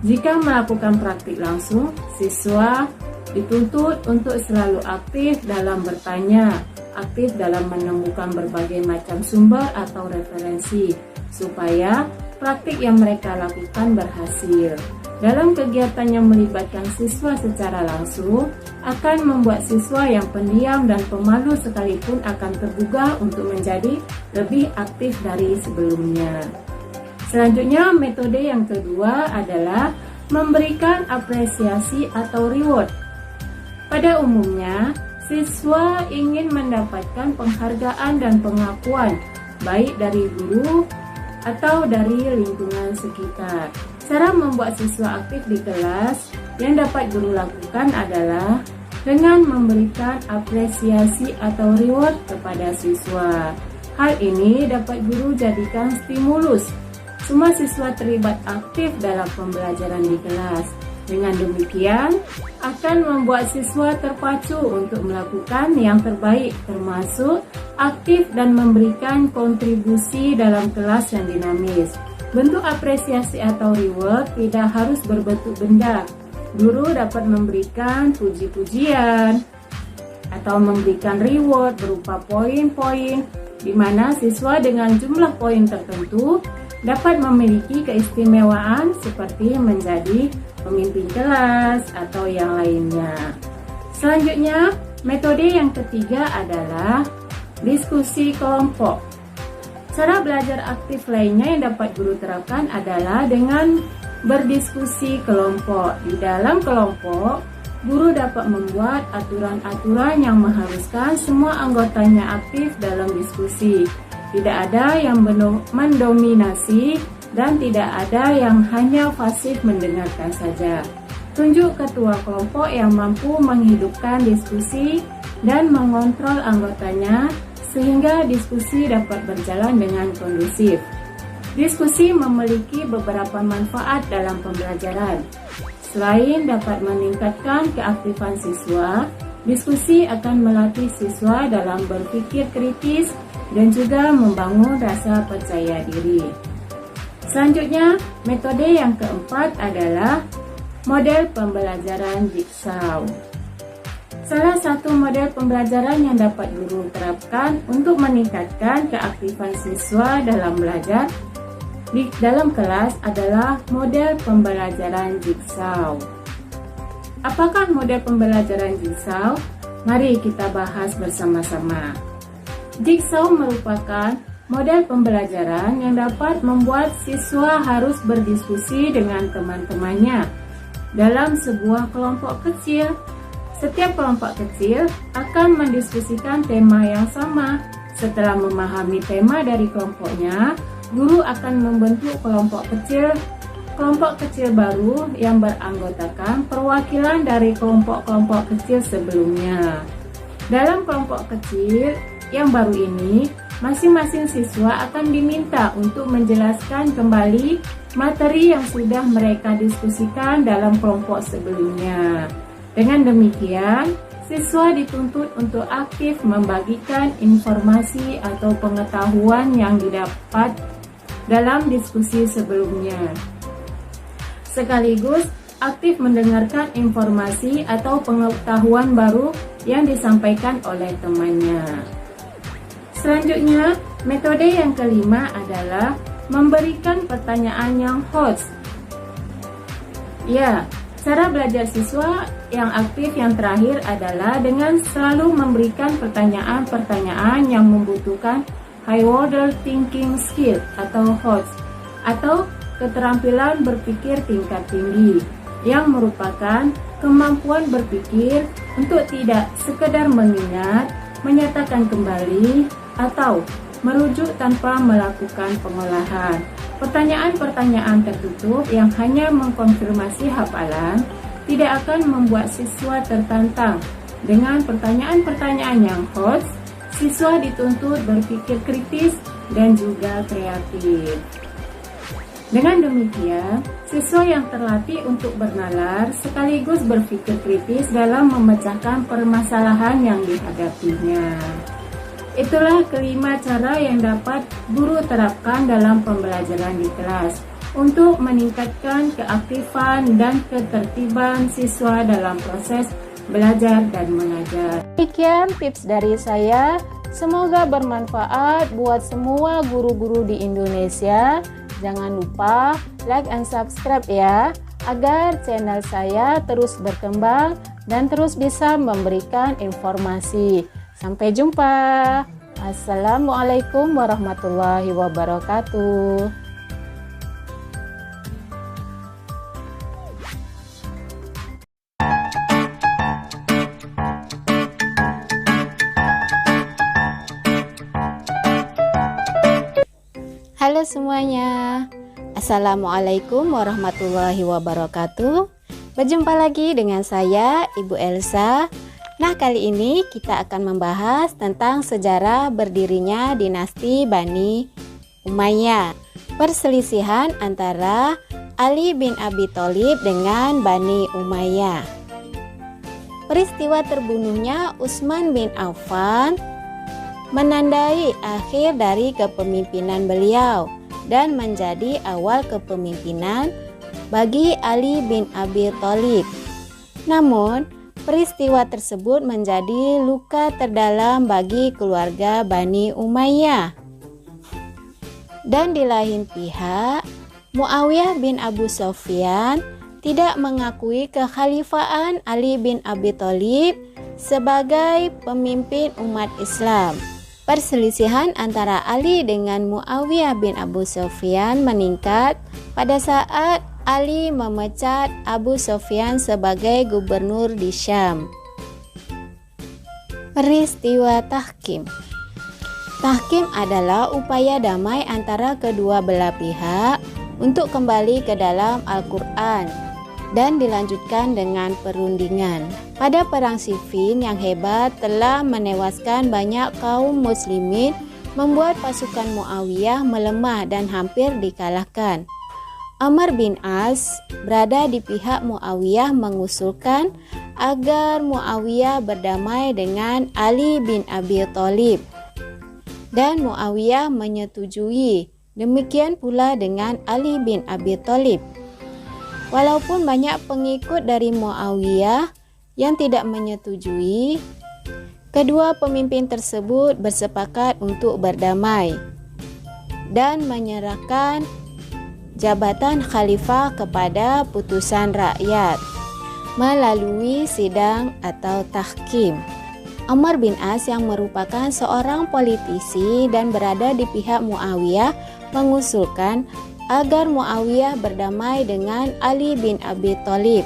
Jika melakukan praktik langsung, siswa dituntut untuk selalu aktif dalam bertanya, aktif dalam menemukan berbagai macam sumber atau referensi, supaya praktik yang mereka lakukan berhasil. Dalam kegiatan yang melibatkan siswa secara langsung, akan membuat siswa yang pendiam dan pemalu sekalipun akan tergugah untuk menjadi lebih aktif dari sebelumnya. Selanjutnya, metode yang kedua adalah memberikan apresiasi atau reward. Pada umumnya, siswa ingin mendapatkan penghargaan dan pengakuan, baik dari guru atau dari lingkungan sekitar. Cara membuat siswa aktif di kelas yang dapat guru lakukan adalah dengan memberikan apresiasi atau reward kepada siswa. Hal ini dapat guru jadikan stimulus semua siswa terlibat aktif dalam pembelajaran di kelas. Dengan demikian, akan membuat siswa terpacu untuk melakukan yang terbaik, termasuk aktif dan memberikan kontribusi dalam kelas yang dinamis. Bentuk apresiasi atau reward tidak harus berbentuk benda. Guru dapat memberikan puji-pujian atau memberikan reward berupa poin-poin, di mana siswa dengan jumlah poin tertentu dapat memiliki keistimewaan seperti menjadi pemimpin kelas atau yang lainnya. Selanjutnya, metode yang ketiga adalah diskusi kelompok. Cara belajar aktif lainnya yang dapat guru terapkan adalah dengan berdiskusi kelompok. Di dalam kelompok, guru dapat membuat aturan-aturan yang mengharuskan semua anggotanya aktif dalam diskusi. Tidak ada yang mendominasi dan tidak ada yang hanya pasif mendengarkan saja. Tunjuk ketua kelompok yang mampu menghidupkan diskusi dan mengontrol anggotanya sehingga diskusi dapat berjalan dengan kondusif. Diskusi memiliki beberapa manfaat dalam pembelajaran. Selain dapat meningkatkan keaktifan siswa, diskusi akan melatih siswa dalam berpikir kritis dan juga membangun rasa percaya diri. Selanjutnya, metode yang keempat adalah model pembelajaran Jigsaw. Salah satu model pembelajaran yang dapat guru terapkan untuk meningkatkan keaktifan siswa dalam belajar di dalam kelas adalah model pembelajaran Jigsaw. Apakah model pembelajaran Jigsaw? Mari kita bahas bersama-sama. Jigsaw merupakan model pembelajaran yang dapat membuat siswa harus berdiskusi dengan teman-temannya dalam sebuah kelompok kecil. Setiap kelompok kecil akan mendiskusikan tema yang sama. Setelah memahami tema dari kelompoknya, guru akan membentuk kelompok kecil baru yang beranggotakan perwakilan dari kelompok-kelompok kecil sebelumnya. Dalam kelompok kecil yang baru ini, masing-masing siswa akan diminta untuk menjelaskan kembali materi yang sudah mereka diskusikan dalam kelompok sebelumnya. Dengan demikian, siswa dituntut untuk aktif membagikan informasi atau pengetahuan yang didapat dalam diskusi sebelumnya, sekaligus aktif mendengarkan informasi atau pengetahuan baru yang disampaikan oleh temannya. Selanjutnya, metode yang kelima adalah memberikan pertanyaan yang host. Ya, cara belajar siswa yang aktif yang terakhir adalah dengan selalu memberikan pertanyaan-pertanyaan yang membutuhkan high order thinking skill atau HOTS, atau keterampilan berpikir tingkat tinggi, yang merupakan kemampuan berpikir untuk tidak sekedar mengingat, menyatakan kembali, atau merujuk tanpa melakukan pengolahan. Pertanyaan-pertanyaan tertutup yang hanya mengkonfirmasi hafalan tidak akan membuat siswa tertantang. Dengan pertanyaan-pertanyaan yang HOTS, siswa dituntut berpikir kritis dan juga kreatif. Dengan demikian, siswa yang terlatih untuk bernalar sekaligus berpikir kritis dalam memecahkan permasalahan yang dihadapinya. Itulah kelima cara yang dapat guru terapkan dalam pembelajaran di kelas untuk meningkatkan keaktifan dan ketertiban siswa dalam proses belajar dan mengajar. Demikian tips dari saya, semoga bermanfaat buat semua guru-guru di Indonesia. Jangan lupa like and subscribe ya, agar channel saya terus berkembang dan terus bisa memberikan informasi. Sampai jumpa. Assalamualaikum warahmatullahi wabarakatuh. Halo semuanya, Assalamualaikum warahmatullahi wabarakatuh. Berjumpa lagi dengan saya, Ibu Elsa. Nah, kali ini kita akan membahas tentang sejarah berdirinya dinasti Bani Umayyah. Perselisihan antara Ali bin Abi Thalib dengan Bani Umayyah. Peristiwa terbunuhnya Utsman bin Affan menandai akhir dari kepemimpinan beliau dan menjadi awal kepemimpinan bagi Ali bin Abi Thalib. Namun, peristiwa tersebut menjadi luka terdalam bagi keluarga Bani Umayyah. Dan di lain pihak, Muawiyah bin Abu Sufyan tidak mengakui kekhalifahan Ali bin Abi Thalib sebagai pemimpin umat Islam. Perselisihan antara Ali dengan Muawiyah bin Abu Sufyan meningkat pada saat Ali memecat Abu Sufyan sebagai gubernur di Syam. Peristiwa Tahkim. Tahkim adalah upaya damai antara kedua belah pihak untuk kembali ke dalam Al-Quran dan dilanjutkan dengan perundingan. Pada perang Siffin yang hebat telah menewaskan banyak kaum muslimin, membuat pasukan Muawiyah melemah dan hampir dikalahkan. Amr bin As berada di pihak Muawiyah mengusulkan agar Muawiyah berdamai dengan Ali bin Abi Thalib dan Muawiyah menyetujui. Demikian pula dengan Ali bin Abi Thalib. Walaupun banyak pengikut dari Muawiyah yang tidak menyetujui, kedua pemimpin tersebut bersepakat untuk berdamai dan menyerahkan jabatan khalifah kepada putusan rakyat melalui sidang atau tahkim. Amr bin As yang merupakan seorang politisi dan berada di pihak Muawiyah mengusulkan agar Muawiyah berdamai dengan Ali bin Abi Thalib.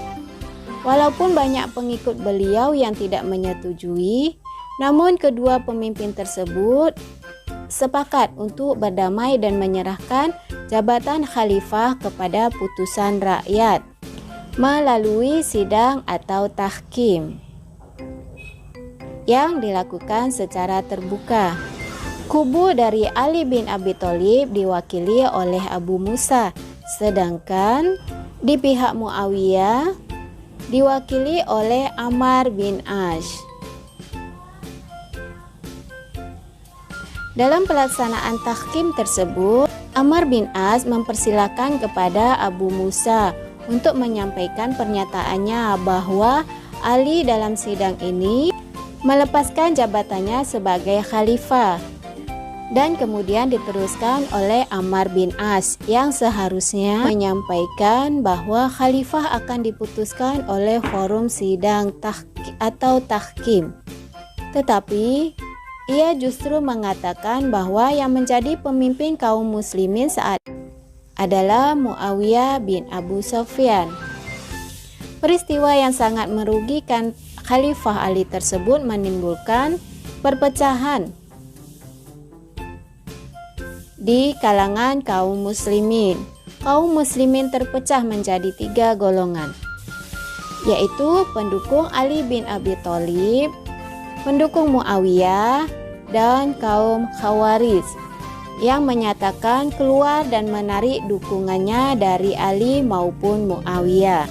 Walaupun banyak pengikut beliau yang tidak menyetujui, namun kedua pemimpin tersebut sepakat untuk berdamai dan menyerahkan jabatan khalifah kepada putusan rakyat melalui sidang atau tahkim yang dilakukan secara terbuka. Kubu dari Ali bin Abi Thalib diwakili oleh Abu Musa, sedangkan di pihak Muawiyah diwakili oleh Ammar bin As. Dalam pelaksanaan tahkim tersebut, Ammar bin As mempersilahkan kepada Abu Musa untuk menyampaikan pernyataannya bahwa Ali dalam sidang ini melepaskan jabatannya sebagai khalifah, dan kemudian diteruskan oleh Ammar bin As yang seharusnya menyampaikan bahwa khalifah akan diputuskan oleh forum sidang atau tahkim. Tetapi ia justru mengatakan bahwa yang menjadi pemimpin kaum muslimin saat adalah Muawiyah bin Abu Sufyan. Peristiwa yang sangat merugikan Khalifah Ali tersebut menimbulkan perpecahan di kalangan kaum muslimin. Kaum muslimin terpecah menjadi 3 golongan, yaitu pendukung Ali bin Abi Thalib, pendukung Muawiyah, dan kaum Khawarij yang menyatakan keluar dan menarik dukungannya dari Ali maupun Muawiyah.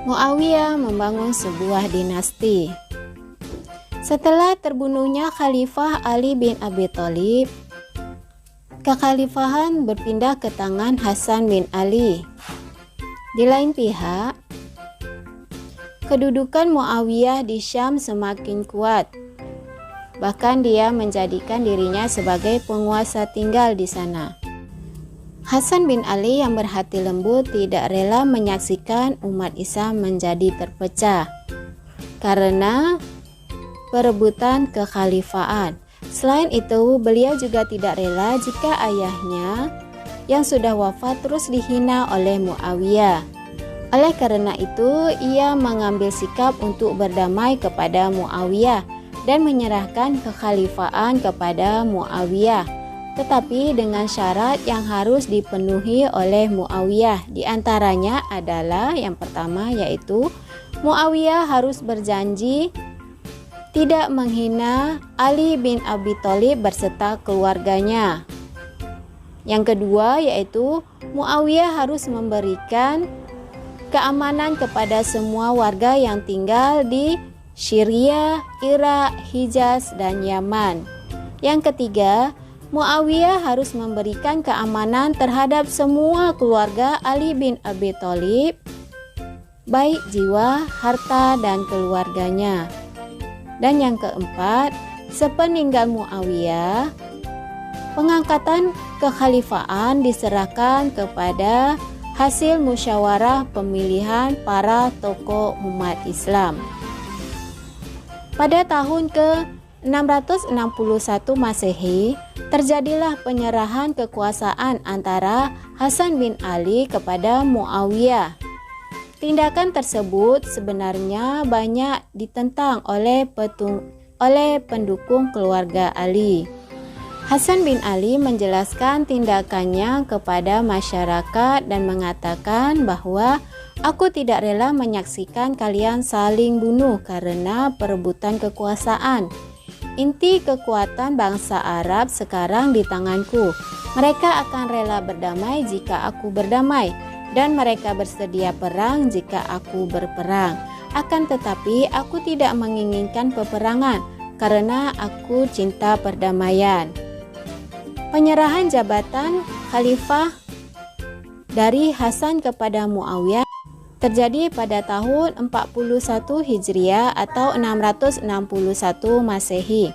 Muawiyah membangun sebuah dinasti. Setelah terbunuhnya Khalifah Ali bin Abi Thalib, kekhalifahan berpindah ke tangan Hasan bin Ali. Di lain pihak, kedudukan Muawiyah di Syam semakin kuat. Bahkan dia menjadikan dirinya sebagai penguasa tinggal di sana. Hasan bin Ali yang berhati lembut tidak rela menyaksikan umat Islam menjadi terpecah karena perebutan kekhalifahan. Selain itu, beliau juga tidak rela jika ayahnya yang sudah wafat terus dihina oleh Muawiyah. Oleh karena itu, ia mengambil sikap untuk berdamai kepada Muawiyah dan menyerahkan kekhalifahan kepada Muawiyah, tetapi dengan syarat yang harus dipenuhi oleh Muawiyah. Di antaranya adalah yang pertama, yaitu Muawiyah harus berjanji tidak menghina Ali bin Abi Thalib berserta keluarganya. Yang kedua, yaitu Muawiyah harus memberikan keamanan kepada semua warga yang tinggal di Syria, Irak, Hijaz, dan Yaman. Yang ketiga, Muawiyah harus memberikan keamanan terhadap semua keluarga Ali bin Abi Thalib, baik jiwa, harta, dan keluarganya. Dan yang keempat, sepeninggal Muawiyah, pengangkatan kekhalifahan diserahkan kepada hasil musyawarah pemilihan para tokoh umat Islam. Pada tahun ke-661 Masehi, terjadilah penyerahan kekuasaan antara Hasan bin Ali kepada Muawiyah. Tindakan tersebut sebenarnya banyak ditentang oleh pendukung keluarga Ali. Hasan bin Ali menjelaskan tindakannya kepada masyarakat dan mengatakan bahwa aku tidak rela menyaksikan kalian saling bunuh karena perebutan kekuasaan. Inti kekuatan bangsa Arab sekarang di tanganku. Mereka akan rela berdamai jika aku berdamai, dan mereka bersedia perang jika aku berperang. Akan tetapi aku tidak menginginkan peperangan karena aku cinta perdamaian. Penyerahan jabatan khalifah dari Hasan kepada Muawiyah terjadi pada tahun 41 Hijriah atau 661 Masehi.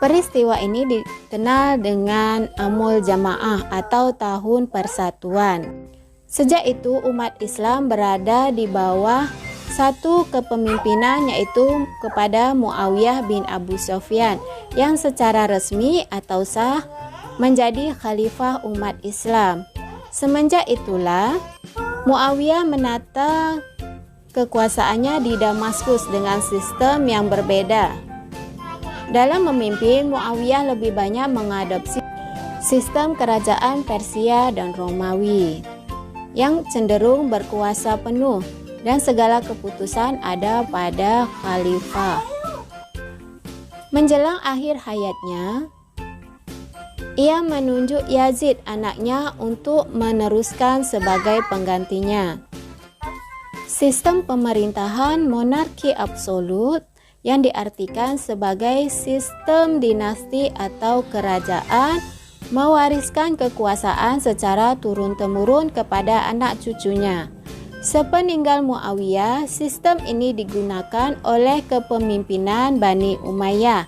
Peristiwa ini dikenal dengan Amul Jamaah atau tahun persatuan. Sejak itu umat Islam berada di bawah satu kepemimpinan, yaitu kepada Muawiyah bin Abu Sufyan yang secara resmi atau sah menjadi khalifah umat Islam. Semenjak itulah Muawiyah menata kekuasaannya di Damaskus dengan sistem yang berbeda. Dalam memimpin, Muawiyah lebih banyak mengadopsi sistem kerajaan Persia dan Romawi yang cenderung berkuasa penuh dan segala keputusan ada pada khalifah. Menjelang akhir hayatnya, ia menunjuk Yazid anaknya untuk meneruskan sebagai penggantinya. Sistem pemerintahan monarki absolut yang diartikan sebagai sistem dinasti atau kerajaan mewariskan kekuasaan secara turun-temurun kepada anak cucunya. Sepeninggal Muawiyah, sistem ini digunakan oleh kepemimpinan Bani Umayyah.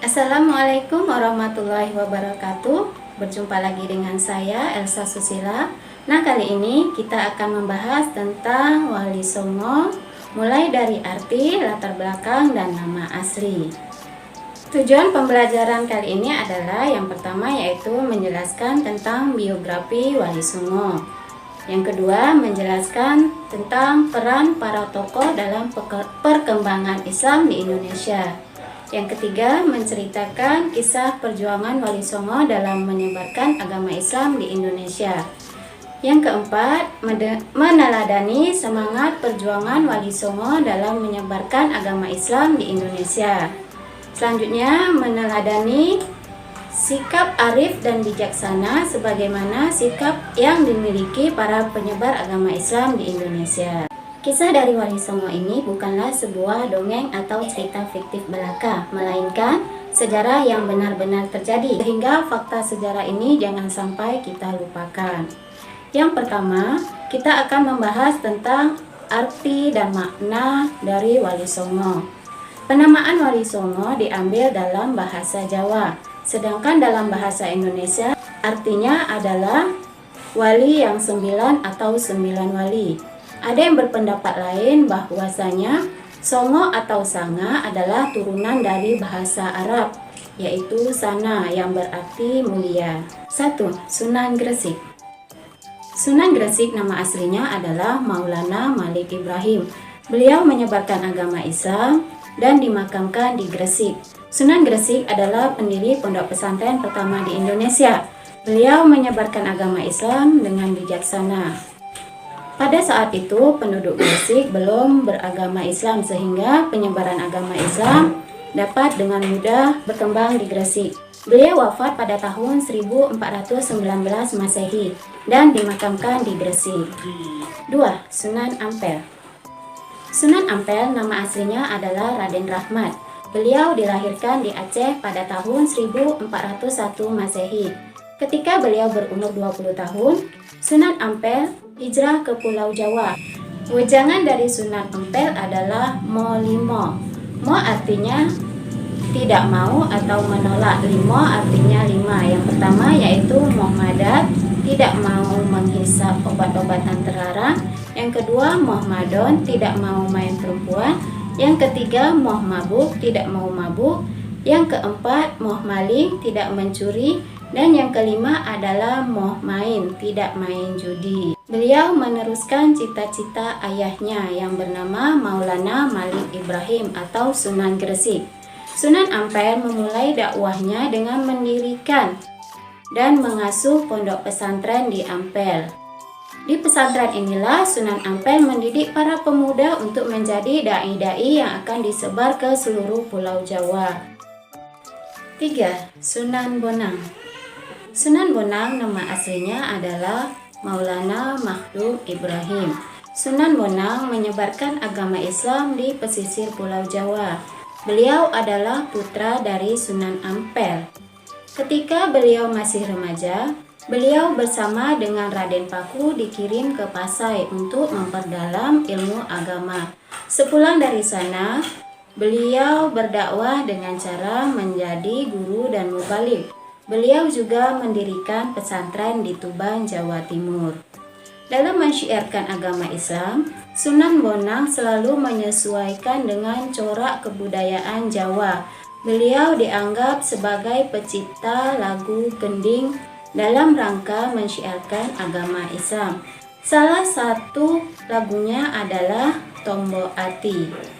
Assalamualaikum warahmatullahi wabarakatuh. Berjumpa lagi dengan saya Elsa Susila. Nah, kali ini kita akan membahas tentang Wali Songo, mulai dari arti, latar belakang, dan nama asli. Tujuan pembelajaran kali ini adalah yang pertama, yaitu menjelaskan tentang biografi Wali Songo. Yang kedua, menjelaskan tentang peran para tokoh dalam perkembangan Islam di Indonesia. Yang ketiga, menceritakan kisah perjuangan Wali Songo dalam menyebarkan agama Islam di Indonesia. Yang keempat, meneladani semangat perjuangan Wali Songo dalam menyebarkan agama Islam di Indonesia. Selanjutnya, meneladani Sikap arif dan bijaksana sebagaimana sikap yang dimiliki para penyebar agama Islam di Indonesia. Kisah dari Wali Songo ini bukanlah sebuah dongeng atau cerita fiktif belaka, melainkan sejarah yang benar-benar terjadi, sehingga fakta sejarah ini jangan sampai kita lupakan. Yang pertama, kita akan membahas tentang arti dan makna dari Wali Songo. Penamaan Wali Songo diambil dalam bahasa Jawa, sedangkan dalam bahasa Indonesia artinya adalah wali yang 9 atau 9 wali. Ada yang berpendapat lain bahwasanya Songo atau Sanga adalah turunan dari bahasa Arab, yaitu Sana yang berarti mulia. 1. Sunan Gresik. Sunan Gresik nama aslinya adalah Maulana Malik Ibrahim. Beliau menyebarkan agama Islam dan dimakamkan di Gresik. Sunan Gresik adalah pendiri pondok pesantren pertama di Indonesia. Beliau menyebarkan agama Islam dengan bijaksana. Pada saat itu, penduduk Gresik belum beragama Islam sehingga penyebaran agama Islam dapat dengan mudah berkembang di Gresik. Beliau wafat pada tahun 1419 Masehi dan dimakamkan di Gresik. 2. Sunan Ampel. Sunan Ampel nama aslinya adalah Raden Rahmat. Beliau dilahirkan di Aceh pada tahun 1401 Masehi. Ketika beliau berumur 20 tahun, Sunan Ampel hijrah ke Pulau Jawa. Wejangan dari Sunan Ampel adalah Mo Limo. Mo artinya tidak mau atau menolak. Limo artinya 5. Yang pertama yaitu Muhammadat, tidak mau menghisap obat-obatan terlarang. Yang kedua Muhammadon, tidak mau main perempuan. Yang ketiga moh mabuk, tidak mau mabuk. Yang keempat moh maling, tidak mencuri. Dan yang kelima adalah moh main, tidak main judi. Beliau meneruskan cita-cita ayahnya yang bernama Maulana Malik Ibrahim atau Sunan Gresik. Sunan Ampel memulai dakwahnya dengan mendirikan dan mengasuh pondok pesantren di Ampel. Di pesantren inilah Sunan Ampel mendidik para pemuda untuk menjadi dai-dai yang akan disebar ke seluruh Pulau Jawa. 3. Sunan Bonang. Sunan Bonang nama aslinya adalah Maulana Makhdum Ibrahim. Sunan Bonang menyebarkan agama Islam di pesisir Pulau Jawa. Beliau adalah putra dari Sunan Ampel. Ketika beliau masih remaja, beliau bersama dengan Raden Paku dikirim ke Pasai untuk memperdalam ilmu agama. Sepulang dari sana, beliau berdakwah dengan cara menjadi guru dan mubalik. Beliau juga mendirikan pesantren di Tuban, Jawa Timur. Dalam mensyiarkan agama Islam, Sunan Bonang selalu menyesuaikan dengan corak kebudayaan Jawa. Beliau dianggap sebagai pencipta lagu gending dalam rangka mensyiarkan agama Islam. Salah satu lagunya adalah Tombo Ati.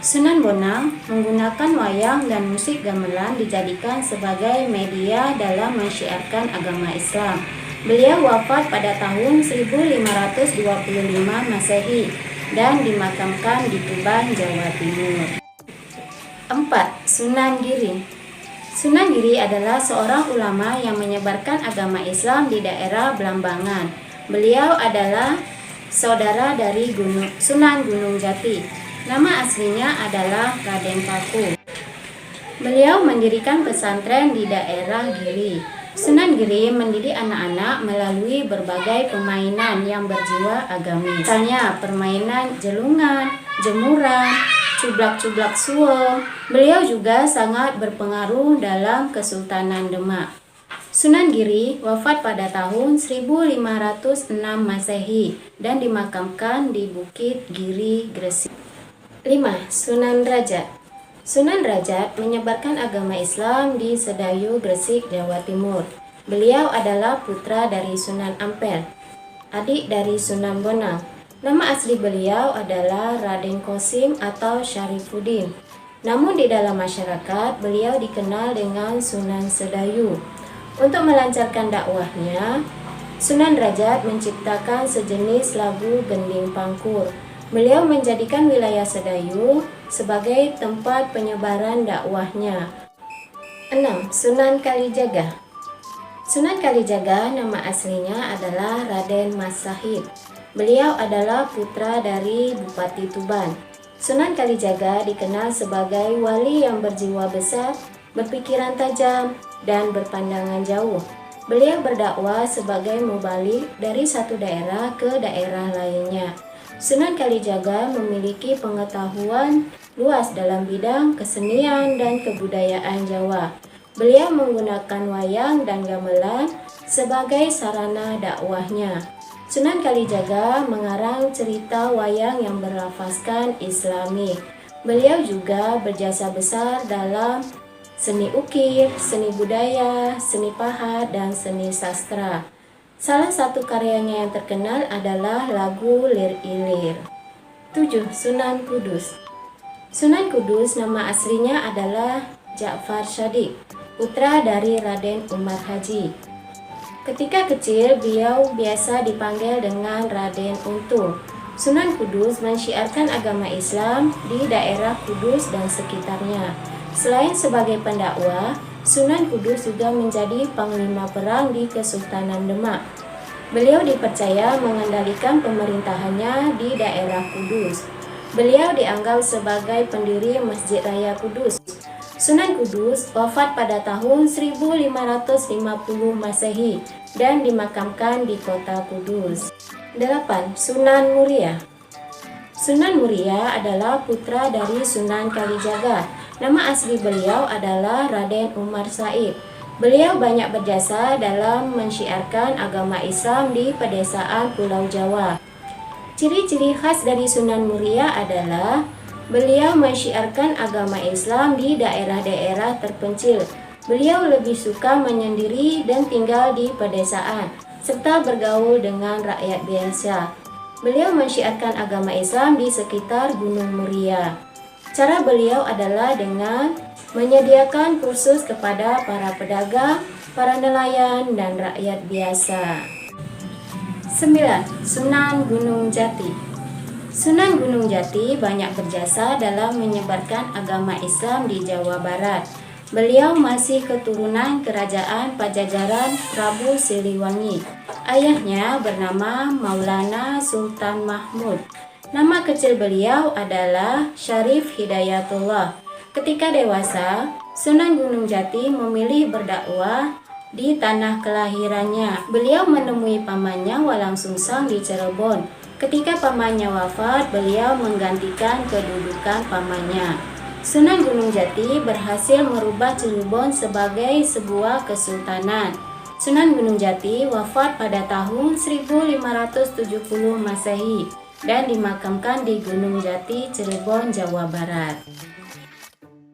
Sunan Bonang menggunakan wayang dan musik gamelan dijadikan sebagai media dalam mensyiarkan agama Islam. Beliau wafat pada tahun 1525 Masehi dan dimakamkan di Tuban, Jawa Timur. 4. Sunan Giri. Sunan Giri adalah seorang ulama yang menyebarkan agama Islam di daerah Blambangan. Beliau adalah saudara dari Sunan Gunung Jati. Nama aslinya adalah Raden Paku. Beliau mendirikan pesantren di daerah Giri. Sunan Giri mendidik anak-anak melalui berbagai permainan yang berjiwa agamis. Misalnya permainan jelungan, jemuran, cublak-cublak suo. Beliau juga sangat berpengaruh dalam Kesultanan Demak. Sunan Giri wafat pada tahun 1506 Masehi dan dimakamkan di Bukit Giri, Gresik. 5. Sunan Rajat. Sunan Rajat menyebarkan agama Islam di Sedayu, Gresik, Jawa Timur. Beliau adalah putra dari Sunan Ampel, adik dari Sunan Bonang. Nama asli beliau adalah Raden Kosim atau Syarifuddin. Namun di dalam masyarakat, beliau dikenal dengan Sunan Sedayu. Untuk melancarkan dakwahnya, Sunan Rajat menciptakan sejenis lagu gending pangkur. Beliau menjadikan wilayah Sedayu sebagai tempat penyebaran dakwahnya. 6. Sunan Kalijaga. Sunan Kalijaga nama aslinya adalah Raden Mas Sahid. Beliau adalah putra dari Bupati Tuban. Sunan Kalijaga dikenal sebagai wali yang berjiwa besar, berpikiran tajam, dan berpandangan jauh. Beliau berdakwah sebagai mubalik dari satu daerah ke daerah lainnya. Sunan Kalijaga memiliki pengetahuan luas dalam bidang kesenian dan kebudayaan Jawa. Beliau menggunakan wayang dan gamelan sebagai sarana dakwahnya. Sunan Kalijaga mengarang cerita wayang yang berlafazkan Islami. Beliau juga berjasa besar dalam seni ukir, seni budaya, seni pahat, dan seni sastra. Salah satu karyanya yang terkenal adalah lagu Lir Ilir. 7. Sunan Kudus. Sunan Kudus nama aslinya adalah Ja'far Shadiq, putra dari Raden Umar Haji. Ketika kecil, beliau biasa dipanggil dengan Raden Untung. Sunan Kudus mensyiarkan agama Islam di daerah Kudus dan sekitarnya. Selain sebagai pendakwah, Sunan Kudus juga menjadi panglima perang di Kesultanan Demak. Beliau dipercaya mengendalikan pemerintahannya di daerah Kudus. Beliau dianggap sebagai pendiri Masjid Raya Kudus. Sunan Kudus wafat pada tahun 1550 Masehi dan dimakamkan di kota Kudus. 8. Sunan Muria. Sunan Muria adalah putra dari Sunan Kalijaga. Nama asli beliau adalah Raden Umar Said. Beliau banyak berjasa dalam mensyiarkan agama Islam di pedesaan Pulau Jawa. Ciri-ciri khas dari Sunan Muria adalah beliau mensyiarkan agama Islam di daerah-daerah terpencil. Beliau lebih suka menyendiri dan tinggal di pedesaan, serta bergaul dengan rakyat biasa. Beliau mensyiarkan agama Islam di sekitar Gunung Muria. Cara beliau adalah dengan menyediakan kursus kepada para pedagang, para nelayan, dan rakyat biasa. 9. Sunan Gunung Jati. Sunan Gunung Jati banyak berjasa dalam menyebarkan agama Islam di Jawa Barat. Beliau masih keturunan kerajaan Pajajaran Prabu Siliwangi. Ayahnya bernama Maulana Sultan Mahmud. Nama kecil beliau adalah Syarif Hidayatullah. Ketika dewasa, Sunan Gunung Jati memilih berdakwah di tanah kelahirannya. Beliau menemui pamannya Walang Sungsang di Cirebon. Ketika pamannya wafat, beliau menggantikan kedudukan pamannya. Sunan Gunung Jati berhasil merubah Cirebon sebagai sebuah kesultanan. Sunan Gunung Jati wafat pada tahun 1570 Masehi dan dimakamkan di Gunung Jati, Cirebon, Jawa Barat.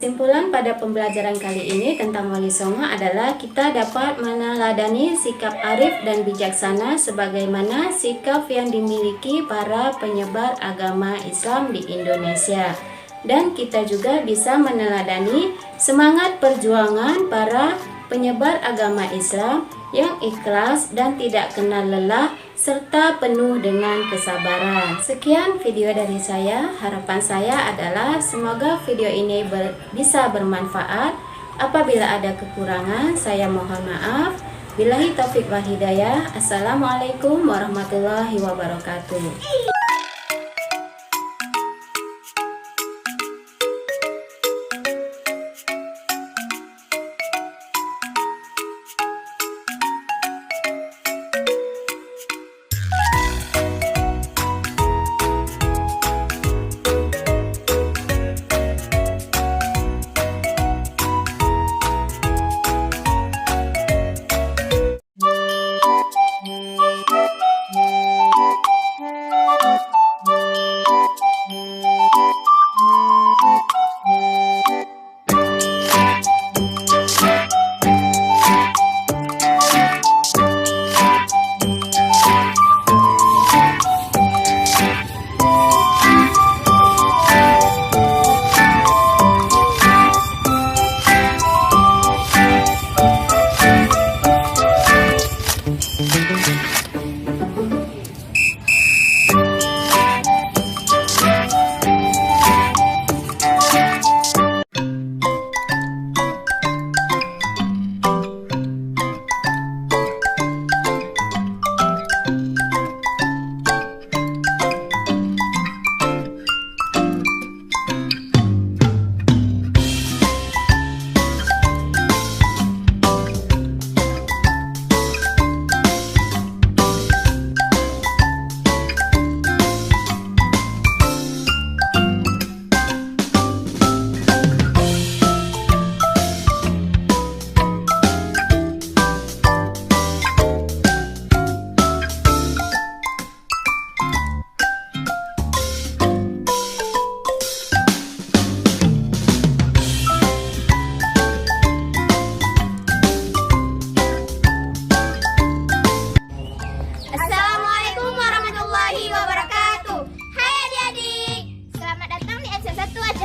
Kesimpulan pada pembelajaran kali ini tentang Wali Songo adalah kita dapat meneladani sikap arif dan bijaksana sebagaimana sikap yang dimiliki para penyebar agama Islam di Indonesia. Dan kita juga bisa meneladani semangat perjuangan para penyebar agama Islam yang ikhlas dan tidak kenal lelah serta penuh dengan kesabaran. Sekian video dari saya. Harapan saya adalah semoga video ini bisa bermanfaat. Apabila ada kekurangan, saya mohon maaf. Billahi taufiq wal hidayah. Assalamualaikum warahmatullahi wabarakatuh.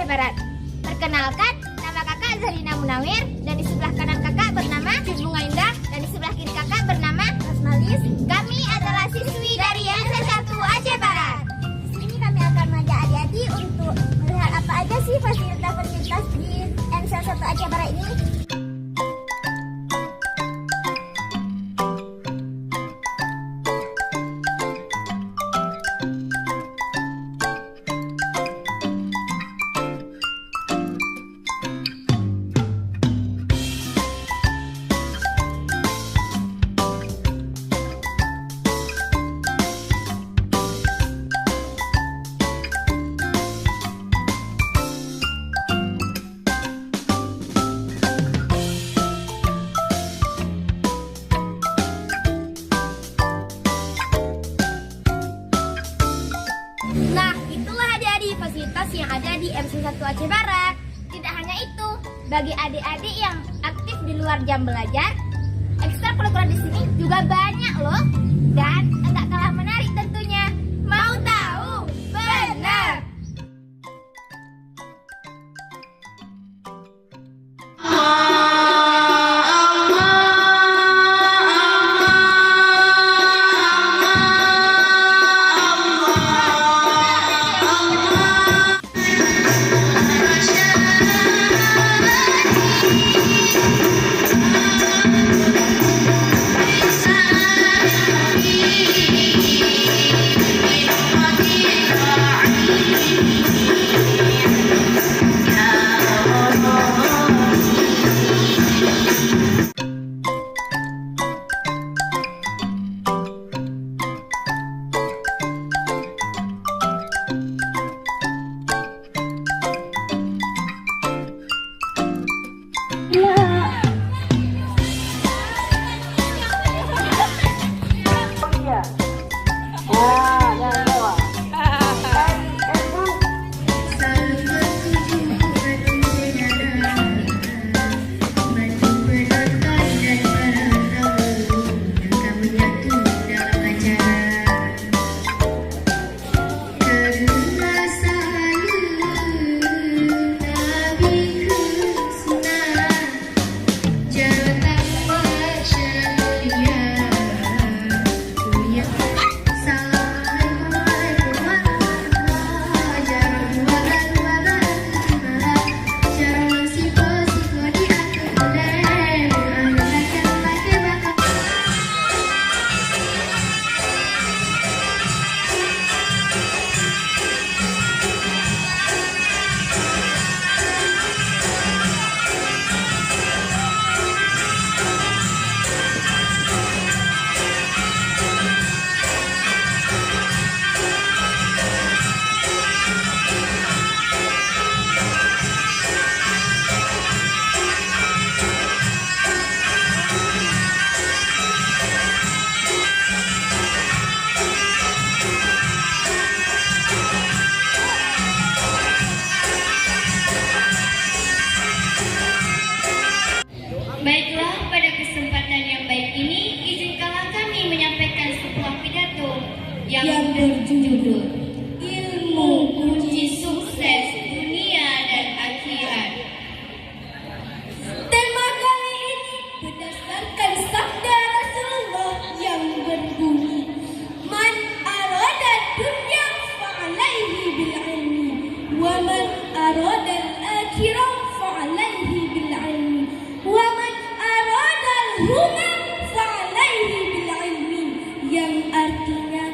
Barat. Perkenalkan, nama kakak Zarina Munawir, dan di sebelah kanan kakak bernama Bunga Indah, dan di sebelah kiri kakak bernama Rasmalis. Kami adalah siswi dari MC1 Aceh Barat. Di sini kami akan mengajak adik-adik untuk melihat apa aja sih fasilitas-fasilitas di MC1 Aceh Barat ini. Nah, itulah adik-adik fasilitas yang ada di MC1 Aceh Barat. Tidak hanya itu, bagi adik-adik yang aktif di luar jam belajar, ekstrakurikuler di sini juga banyak loh. Dan enggak kalah menarik tentunya. Mau tahu? Benar! Baiklah, pada kesempatan yang baik ini, izinkanlah kami menyampaikan sebuah pidato yang berjudul Ilmu Kunci Sukses Dunia dan Akhirat. Tema kali ini berdasarkan sabda Rasulullah yang berbunyi, Man arada dunya fa'alaihi bil ilmi, wa man arada al-akhirah fa'alaihi bil ilmi, wa man arada al-huma fa'alaihi bil ilmi, yang artinya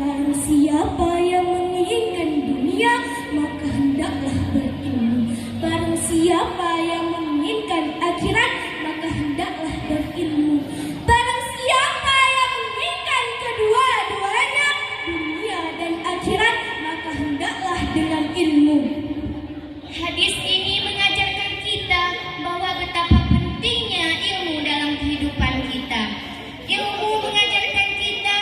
barang siapa yang menginginkan dunia maka hendaklah berilmu, barang siapa yang menginginkan akhirat maka hendaklah berilmu, barang siapa yang menginginkan kedua-duanya dunia dan akhirat maka hendaklah dengan ilmu. Hadis ini mengajarkan kita bahwa betapa pentingnya ilmu dalam kehidupan kita. Ilmu mengajarkan kita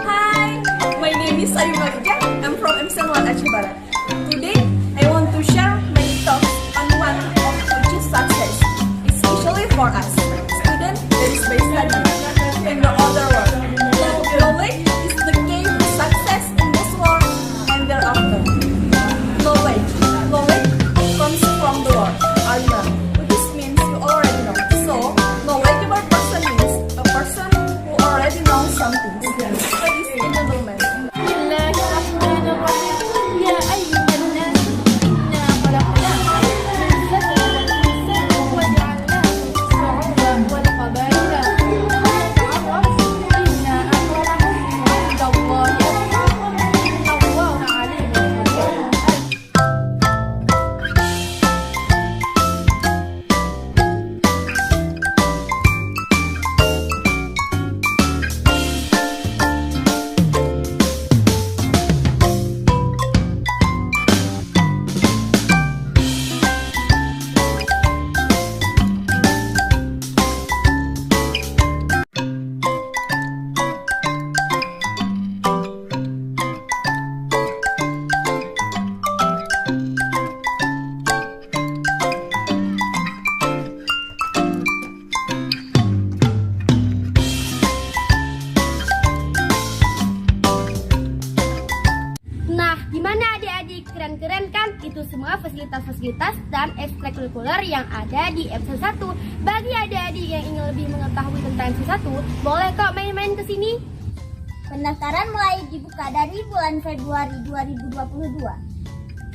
Hi, my name is Ayu Marja. I'm from MC1 Aceh Barat. Today, I want to share my thoughts on one of which is success, especially for us, students that is by study. fasilitas-fasilitas dan ekstrakurikuler yang ada di episode 1. Bagi adik-adik yang ingin lebih mengetahui tentang episode 1, boleh kok main-main ke sini. Pendaftaran mulai dibuka dari bulan Februari 2022.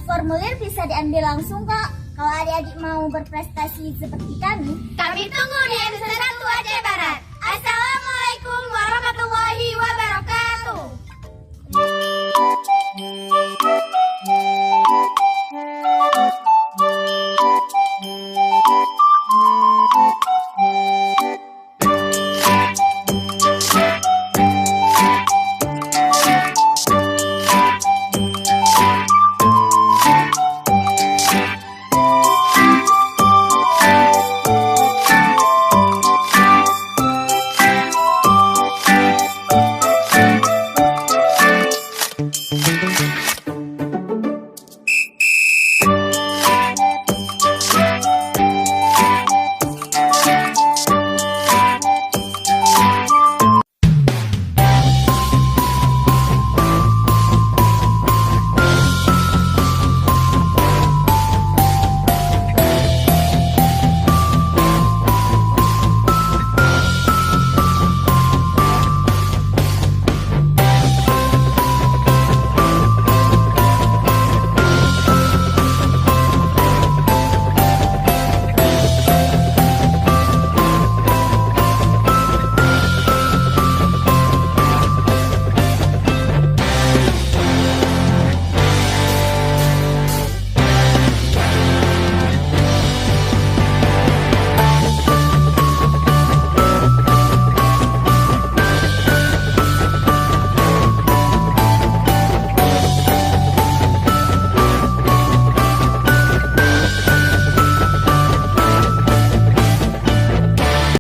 Formulir bisa diambil langsung kok. Kalau adik-adik mau berprestasi seperti kami